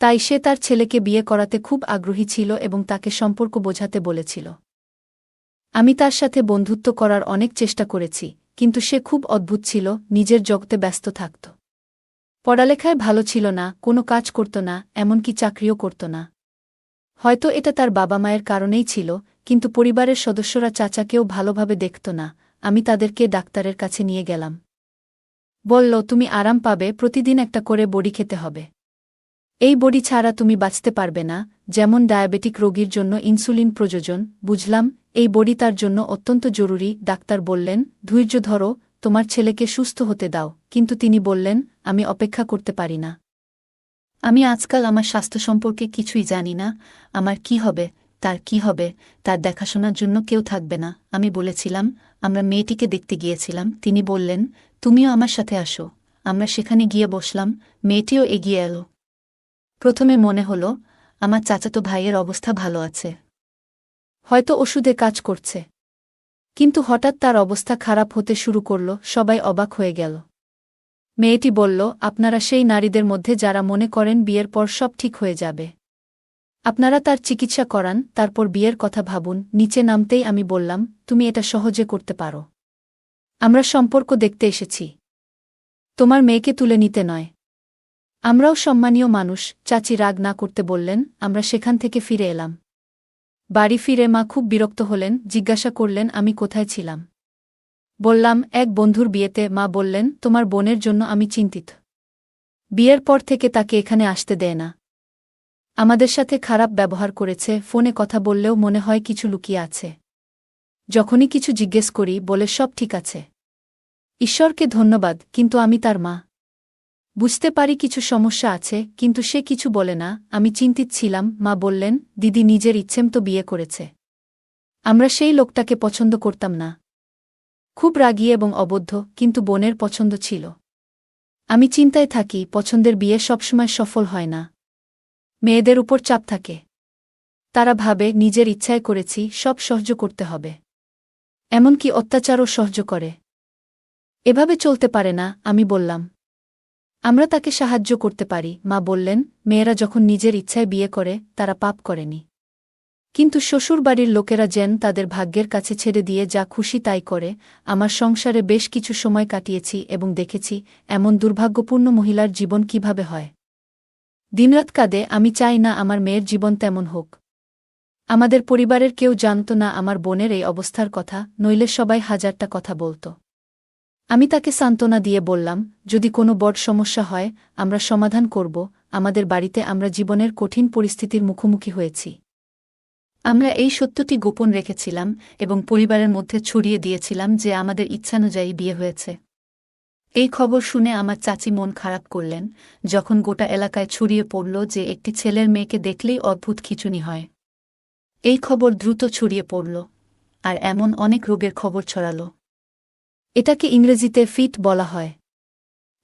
তাই সে তার ছেলেকে বিয়ে করাতে খুব আগ্রহী ছিল এবং তাকে সম্পর্ক বোঝাতে বলেছিল। আমি তার সাথে বন্ধুত্ব করার অনেক চেষ্টা করেছি, কিন্তু সে খুব অদ্ভুত ছিল, নিজের জগতে ব্যস্ত থাকত। পড়ালেখায় ভালো ছিল না, কোনো কাজ করত না, এমনকি চাকরিও করত না। হয়তো এটা তার বাবা মায়ের কারণেই ছিল, কিন্তু পরিবারের সদস্যরা চাচাকেও ভালোভাবে দেখত না। আমি তাদেরকে ডাক্তারের কাছে নিয়ে গেলাম। বলল, তুমি আরাম পাবে, প্রতিদিন একটা করে বড়ি খেতে হবে। এই বড়ি ছাড়া তুমি বাঁচতে পারবে না, যেমন ডায়াবেটিক রোগীর জন্য ইনসুলিন প্রয়োজন। বুঝলাম, এই বড়ি তার জন্য অত্যন্ত জরুরি। ডাক্তার বললেন, ধৈর্য ধরো, তোমার ছেলেকে সুস্থ হতে দাও। কিন্তু তিনি বললেন, আমি অপেক্ষা করতে পারি না। আমি আজকাল আমার স্বাস্থ্য সম্পর্কে কিছুই জানি না। আমার কি হবে, তার কি হবে, তার দেখাশোনার জন্য কেউ থাকবে না। আমি বলেছিলাম, আমরা মেয়েটিকে দেখতে গিয়েছিলাম। তিনি বললেন, তুমিও আমার সাথে আসো। আমরা সেখানে গিয়ে বসলাম, মেয়েটিও এগিয়ে এলো। প্রথমে মনে হলো আমার চাচাতো ভাইয়ের অবস্থা ভালো আছে, হয়তো ওষুধে কাজ করছে। কিন্তু হঠাৎ তার অবস্থা খারাপ হতে শুরু করল। সবাই অবাক হয়ে গেল। মেয়েটি বলল, আপনারা সেই নারীদের মধ্যে যারা মনে করেন বিয়ের পর সব ঠিক হয়ে যাবে। আপনারা তার চিকিৎসা করান, তারপর বিয়ের কথা ভাবুন। নিচে নামতেই আমি বললাম, তুমি এটা সহজে করতে পারো। আমরা সম্পর্ক দেখতে এসেছি, তোমার মেয়েকে তুলে নিতে নয়। আমরাও সম্মানীয় মানুষ। চাচি রাগ না করতে বললেন। আমরা সেখান থেকে ফিরে এলাম। বাড়ি ফিরে মা খুব বিরক্ত হলেন, জিজ্ঞাসা করলেন আমি কোথায় ছিলাম। বললাম, এক বন্ধুর বিয়েতে। মা বললেন, তোমার বোনের জন্য আমি চিন্তিত। বিয়ের পর থেকে তাকে এখানে আসতে দেয় না। আমাদের সাথে খারাপ ব্যবহার করেছে, ফোনে কথা বললেও মনে হয় কিছু লুকিয়ে আছে। যখনই কিছু জিজ্ঞেস করি বলে সব ঠিক আছে। ঈশ্বরকে ধন্যবাদ, কিন্তু আমি তার মা। বুঝতে পারি কিছু সমস্যা আছে, কিন্তু সে কিছু বলে না। আমি চিন্তিত ছিলাম। মা বললেন, দিদি নিজের ইচ্ছেমতো বিয়ে করেছে। আমরা সেই লোকটাকে পছন্দ করতাম না। খুব রাগী এবং অবদ্ধ, কিন্তু বোনের পছন্দ ছিল। আমি চিন্তায় থাকি, পছন্দের বিয়ে সবসময় সফল হয় না। মেয়েদের উপর চাপ থাকে। তারা ভাবে নিজের ইচ্ছায় করেছি, সব সহ্য করতে হবে। এমনকি অত্যাচারও সহ্য করে। এভাবে চলতে পারে না। আমি বললাম, আমরা তাকে সাহায্য করতে পারি। মা বললেন, মেয়েরা যখন নিজের ইচ্ছায় বিয়ে করে তারা পাপ করেনি। কিন্তু শ্বশুরবাড়ির লোকেরা যেন তাদের ভাগ্যের কাছে ছেড়ে দিয়ে যা খুশি তাই করে। আমার সংসারে বেশ কিছু সময় কাটিয়েছি এবং দেখেছি এমন দুর্ভাগ্যপূর্ণ মহিলার জীবন কিভাবে হয়। দিনরাত কাঁদে। আমি চাই না আমার মেয়ের জীবন তেমন হোক। আমাদের পরিবারের কেউ জানত না আমার বোনের এই অবস্থার কথা, নইলে সবাই হাজারটা কথা বলত। আমি তাকে সান্ত্বনা দিয়ে বললাম, যদি কোনো বড় সমস্যা হয় আমরা সমাধান করব। আমাদের বাড়িতে আমরা জীবনের কঠিন পরিস্থিতির মুখোমুখি হয়েছি। আমরা এই সত্যটি গোপন রেখেছিলাম এবং পরিবারের মধ্যে ছড়িয়ে দিয়েছিলাম যে আমাদের ইচ্ছানুযায়ী বিয়ে হয়েছে। এই খবর শুনে আমার চাচি মন খারাপ করলেন, যখন গোটা এলাকায় ছড়িয়ে পড়ল যে একটি ছেলের মেয়েকে দেখলেই অদ্ভুত খিঁচুনি হয়। এই খবর দ্রুত ছড়িয়ে পড়ল, আর এমন অনেক রোগের খবর ছড়াল। এটাকে ইংরেজিতে ফিট বলা হয়।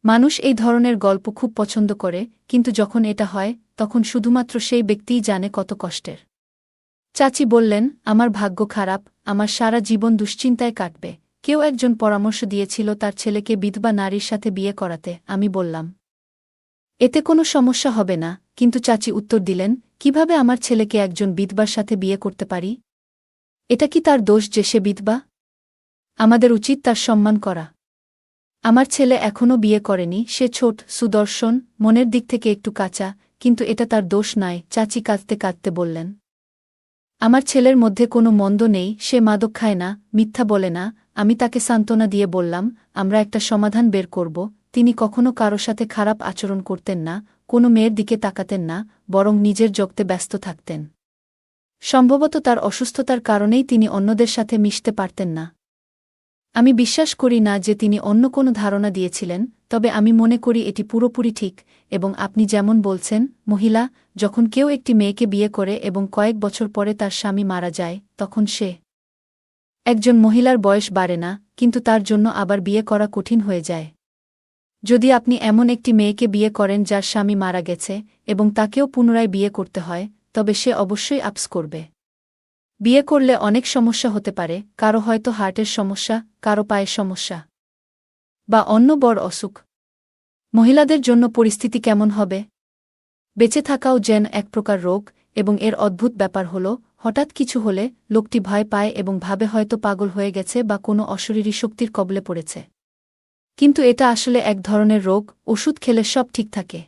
মানুষ এই ধরনের গল্প খুব পছন্দ করে, কিন্তু যখন এটা হয় তখন শুধুমাত্র সেই ব্যক্তিই জানে কত কষ্টের। চাচি বললেন, আমার ভাগ্য খারাপ, আমার সারা জীবন দুশ্চিন্তায় কাটবে। কেউ একজন পরামর্শ দিয়েছিল তার ছেলেকে বিধবা নারীর সাথে বিয়ে করাতে। আমি বললাম, এতে কোনো সমস্যা হবে না। কিন্তু চাচি উত্তর দিলেন, কিভাবে আমার ছেলেকে একজন বিধবার সাথে বিয়ে করতে পারি? এটা কি তার দোষ যে সে বিধবা? আমাদের উচিত তার সম্মান করা। আমার ছেলে এখনও বিয়ে করেনি, সে ছোট, সুদর্শন, মনের দিক থেকে একটু কাঁচা, কিন্তু এটা তার দোষ নয়। চাচি কাঁদতে কাঁদতে বললেন, আমার ছেলের মধ্যে কোনো মন্দ নেই, সে মাদক খায় না, মিথ্যা বলে না। আমি তাকে সান্ত্বনা দিয়ে বললাম, আমরা একটা সমাধান বের করব। তিনি কখনো কারো সাথে খারাপ আচরণ করতেন না, কোনো মেয়ের দিকে তাকাতেন না, বরং নিজের জগতে ব্যস্ত থাকতেন। সম্ভবত তার অসুস্থতার কারণেই তিনি অন্যদের সাথে মিশতে পারতেন না। আমি বিশ্বাস করি না যে তিনি অন্য কোনো ধারণা দিয়েছিলেন, তবে আমি মনে করি এটি পুরোপুরি ঠিক, এবং আপনি যেমন বলছেন, মহিলা, যখন কেউ একটি মেয়েকে বিয়ে করে এবং কয়েক বছর পরে তার স্বামী মারা যায়, তখন সে একজন মহিলার বয়স বাড়ে না, কিন্তু তার জন্য আবার বিয়ে করা কঠিন হয়ে যায়। যদি আপনি এমন একটি মেয়েকে বিয়ে করেন যার স্বামী মারা গেছে এবং তাকেও পুনরায় বিয়ে করতে হয়, তবে সে অবশ্যই আপস করবে। বিয়ে করলে অনেক সমস্যা হতে পারে, কারো হয়তো হার্টের সমস্যা, কারো পায়ের সমস্যা, বা অন্য বড় অসুখ। মহিলাদের জন্য পরিস্থিতি কেমন হবে? বেঁচে থাকাও যেন এক প্রকার রোগ, এবং এর অদ্ভুত ব্যাপার হল, হঠাৎ কিছু হলে লোকটি ভয় পায় এবং ভাবে হয়তো পাগল হয়ে গেছে বা কোনো অশরীরী শক্তির কবলে পড়েছে। কিন্তু এটা আসলে এক ধরনের রোগ, ওষুধ খেলে সব ঠিক থাকে।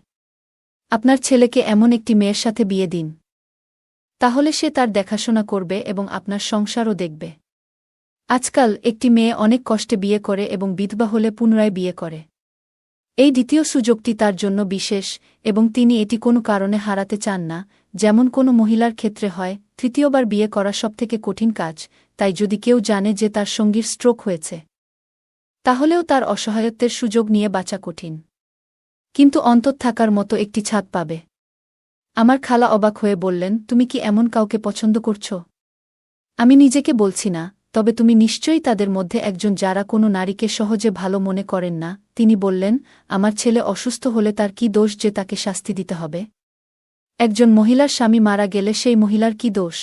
আপনার ছেলেকে এমন একটি মেয়ের সাথে বিয়ে দিন। তাহলে সে তার দেখাশোনা করবে এবং আপনার সংসারও দেখবে। আজকাল একটি মেয়ে অনেক কষ্টে বিয়ে করে এবং বিধবা হলে পুনরায় বিয়ে করে। এই দ্বিতীয় সুযোগটি তার জন্য বিশেষ, এবং তিনি এটি কোনো কারণে হারাতে চান না, যেমন কোনো মহিলার ক্ষেত্রে হয়। তৃতীয়বার বিয়ে করা সবথেকে কঠিন কাজ, তাই যদি কেউ জানে যে তার সঙ্গীর স্ট্রোক হয়েছে, তাহলেও তার অসহায়ত্বের সুযোগ নিয়ে বাঁচা কঠিন। কিন্তু অন্তত থাকার মতো একটি ছাদ পাবে। আমার খালা অবাক হয়ে বললেন, তুমি কি এমন কাউকে পছন্দ করছ? আমি নিজেকে বলছি না, তবে তুমি নিশ্চয়ই তাদের মধ্যে একজন যারা কোনো নারীকে সহজে ভালো মনে করেন না। তিনি বললেন, আমার ছেলে অসুস্থ হলে তার কি দোষ যে তাকে শাস্তি দিতে হবে? একজন মহিলার স্বামী মারা গেলে সেই মহিলার কি দোষ?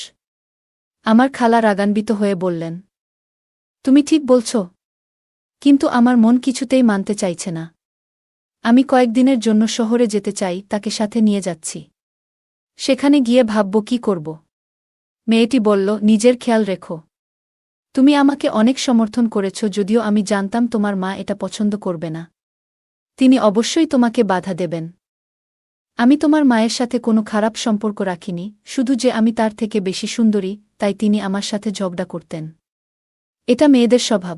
আমার খালা রাগান্বিত হয়ে বললেন, তুমি ঠিক বলছ, কিন্তু আমার মন কিছুতেই মানতে চাইছে না। আমি কয়েকদিনের জন্য শহরে যেতে চাই, তাকে সাথে নিয়ে যাচ্ছি। সেখানে গিয়ে ভাবব কি করব। মেয়েটি বলল, নিজের খেয়াল রেখো। তুমি আমাকে অনেক সমর্থন করেছ, যদিও আমি জানতাম তোমার মা এটা পছন্দ করবে না। তিনি অবশ্যই তোমাকে বাধা দেবেন। আমি তোমার মায়ের সাথে কোনো খারাপ সম্পর্ক রাখিনি, শুধু যে আমি তার থেকে বেশি সুন্দরী, তাই তিনি আমার সাথে ঝগড়া করতেন। এটা মেয়েদের স্বভাব।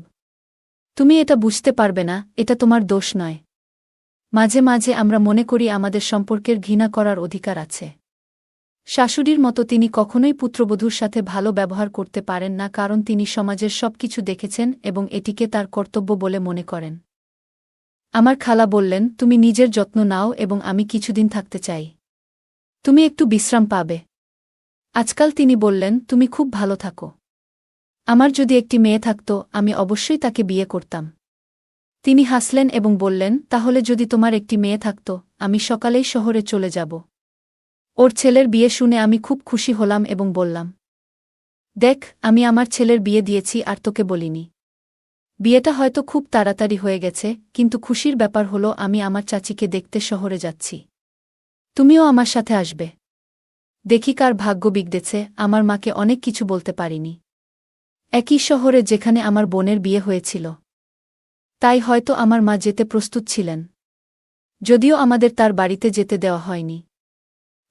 তুমি এটা বুঝতে পারবে না, এটা তোমার দোষ নয়। মাঝে মাঝে আমরা মনে করি আমাদের সম্পর্কের ঘৃণা করার অধিকার আছে। শাশুড়ির মতো তিনি কখনোই পুত্রবধূর সাথে ভালো ব্যবহার করতে পারেন না, কারণ তিনি সমাজের সবকিছু দেখেছেন এবং এটিকে তার কর্তব্য বলে মনে করেন। আমার খালা বললেন, তুমি নিজের যত্ন নাও এবং আমি কিছুদিন থাকতে চাই। তুমি একটু বিশ্রাম পাবে। আজকাল তিনি বললেন, তুমি খুব ভালো থাকো। আমার যদি একটি মেয়ে থাকত, আমি অবশ্যই তাকে বিয়ে করতাম। তিনি হাসলেন এবং বললেন, তাহলে যদি তোমার একটি মেয়ে থাকত, আমি সকালেই শহরে চলে যাব। ওর ছেলের বিয়ে শুনে আমি খুব খুশি হলাম এবং বললাম, দেখ, আমি আমার ছেলের বিয়ে দিয়েছি আর তোকে বলিনি। বিয়েটা হয়তো খুব তাড়াতাড়ি হয়ে গেছে, কিন্তু খুশির ব্যাপার হলো আমি আমার চাচিকে দেখতে শহরে যাচ্ছি। তুমিও আমার সাথে আসবে। দেখি কার ভাগ্য বিগড়েছে, আমার মাকে অনেক কিছু বলতে পারিনি। একই শহরে যেখানে আমার বোনের বিয়ে হয়েছিল। তাই হয়তো আমার মা যেতে প্রস্তুত ছিলেন, যদিও আমাদের তার বাড়িতে যেতে দেওয়া হয়নি।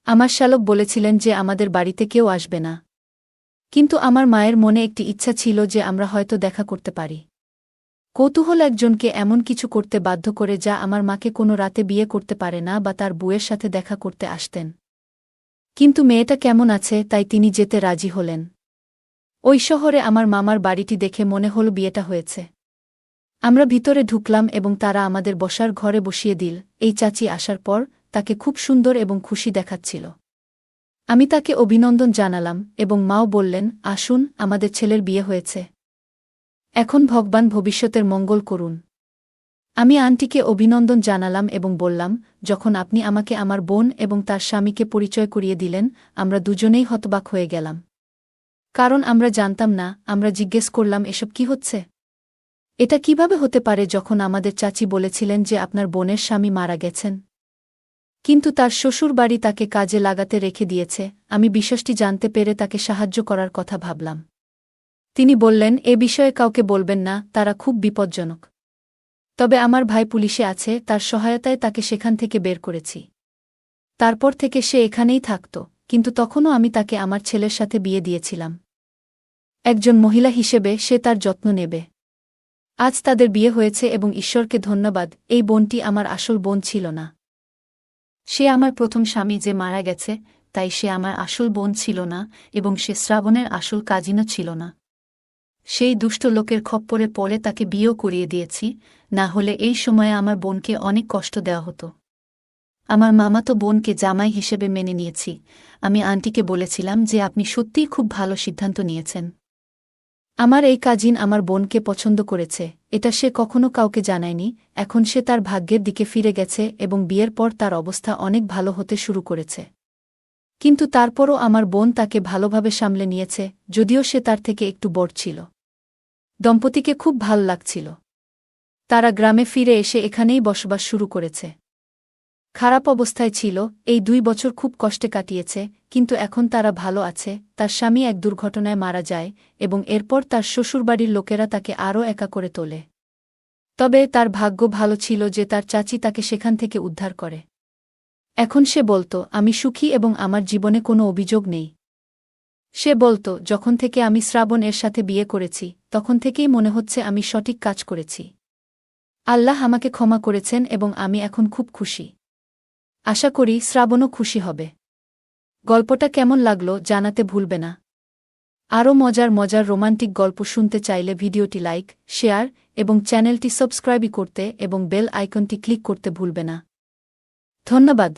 আমার শ্যালক বলেছিলেন যে আমাদের বাড়িতে কেউ আসবে না, কিন্তু আমার মায়ের মনে একটি ইচ্ছা ছিল যে আমরা হয়তো দেখা করতে পারি। কৌতূহল একজনকে এমন কিছু করতে বাধ্য করে যা আমার মাকে কোনো রাতে বিয়ে করতে পারে না বা তার বউয়ের সাথে দেখা করতে আসতেন। কিন্তু মেয়েটা কেমন আছে তাই তিনি যেতে রাজি হলেন। ওই শহরে আমার মামার বাড়িটি দেখে মনে হল বিয়েটা হয়েছে। আমরা ভিতরে ঢুকলাম এবং তারা আমাদের বসার ঘরে বসিয়ে দিল। এই চাচি আসার পর তাকে খুব সুন্দর এবং খুশি দেখাচ্ছিল। আমি তাকে অভিনন্দন জানালাম এবং মাও বললেন, আসুন, আমাদের ছেলের বিয়ে হয়েছে। এখন ভগবান ভবিষ্যতের মঙ্গল করুন। আমি আন্টিকে অভিনন্দন জানালাম এবং বললাম, যখন আপনি আমাকে আমার বোন এবং তার স্বামীকে পরিচয় করিয়ে দিলেন, আমরা দুজনেই হতবাক হয়ে গেলাম। কারণ আমরা জানতাম না। আমরা জিজ্ঞেস করলাম, এসব কি হচ্ছে? এটা কিভাবে হতে পারে যখন আমাদের চাচি বলেছিলেন যে আপনার বোনের স্বামী মারা গেছেন? কিন্তু তার শ্বশুর বাড়ি তাকে কাজে লাগাতে রেখে দিয়েছে। আমি বিষয়টি জানতে পেরে তাকে সাহায্য করার কথা ভাবলাম। তিনি বললেন, এ বিষয়ে কাউকে বলবেন না, তারা খুব বিপজ্জনক। তবে আমার ভাই পুলিশে আছে, তার সহায়তায় তাকে সেখান থেকে বের করেছি। তারপর থেকে সে এখানেই থাকত, কিন্তু তখনও আমি তাকে আমার ছেলের সাথে বিয়ে দিয়েছিলাম। একজন মহিলা হিসেবে সে তার যত্ন নেবে। আজ তাদের বিয়ে হয়েছে এবং ঈশ্বরকে ধন্যবাদ, এই বোনটি আমার আসল বোন ছিল না। সে আমার প্রথম স্বামী যে মারা গেছে, তাই সে আমার আসল বোন ছিল না এবং সে শ্রাবণের আসল কাজিনও ছিল না। সেই দুষ্ট লোকের খপ্পরে পড়ে তাকে বিয়েও করিয়ে দিয়েছি, না হলে এই সময়ে আমার বোনকে অনেক কষ্ট দেওয়া হতো। আমার মামাতো বোনকে জামাই হিসেবে মেনে নিয়েছি। আমি আন্টিকে বলেছিলাম যে আপনি সত্যিই খুব ভালো সিদ্ধান্ত নিয়েছেন। আমার এই কাজিন আমার বোনকে পছন্দ করেছে, এটা সে কখনো কাউকে জানায়নি। এখন সে তার ভাগ্যের দিকে ফিরে গেছে এবং বিয়ের পর তার অবস্থা অনেক ভালো হতে শুরু করেছে। কিন্তু তারপরও আমার বোন তাকে ভালোভাবে সামলে নিয়েছে, যদিও সে তার থেকে একটু বড় ছিল। দম্পতিকে খুব ভাল লাগছিল। তারা গ্রামে ফিরে এসে এখানেই বসবাস শুরু করেছে। খারাপ অবস্থায় ছিল, এই 2 বছর খুব কষ্টে কাটিয়েছে, কিন্তু এখন তারা ভালো আছে। তার স্বামী এক দুর্ঘটনায় মারা যায় এবং এরপর তার শ্বশুরবাড়ির লোকেরা তাকে আরও একা করে তোলে। তবে তার ভাগ্য ভালো ছিল যে তার চাচি তাকে সেখান থেকে উদ্ধার করে। এখন সে বলত, আমি সুখী এবং আমার জীবনে কোনো অভিযোগ নেই। সে বলত, যখন থেকে আমি শ্রাবণ এর সাথে বিয়ে করেছি, তখন থেকেই মনে হচ্ছে আমি সঠিক কাজ করেছি। আল্লাহ আমাকে ক্ষমা করেছেন এবং আমি এখন খুব খুশি। আশা করি শ্রাবণও খুশি হবে। গল্পটা কেমন লাগলো জানাতে ভুলবে না। আরও মজার মজার রোমান্টিক গল্প শুনতে চাইলে ভিডিওটি লাইক, শেয়ার এবং চ্যানেলটি সাবস্ক্রাইব করতে এবং বেল আইকনটি ক্লিক করতে ভুলবে না। ধন্যবাদ।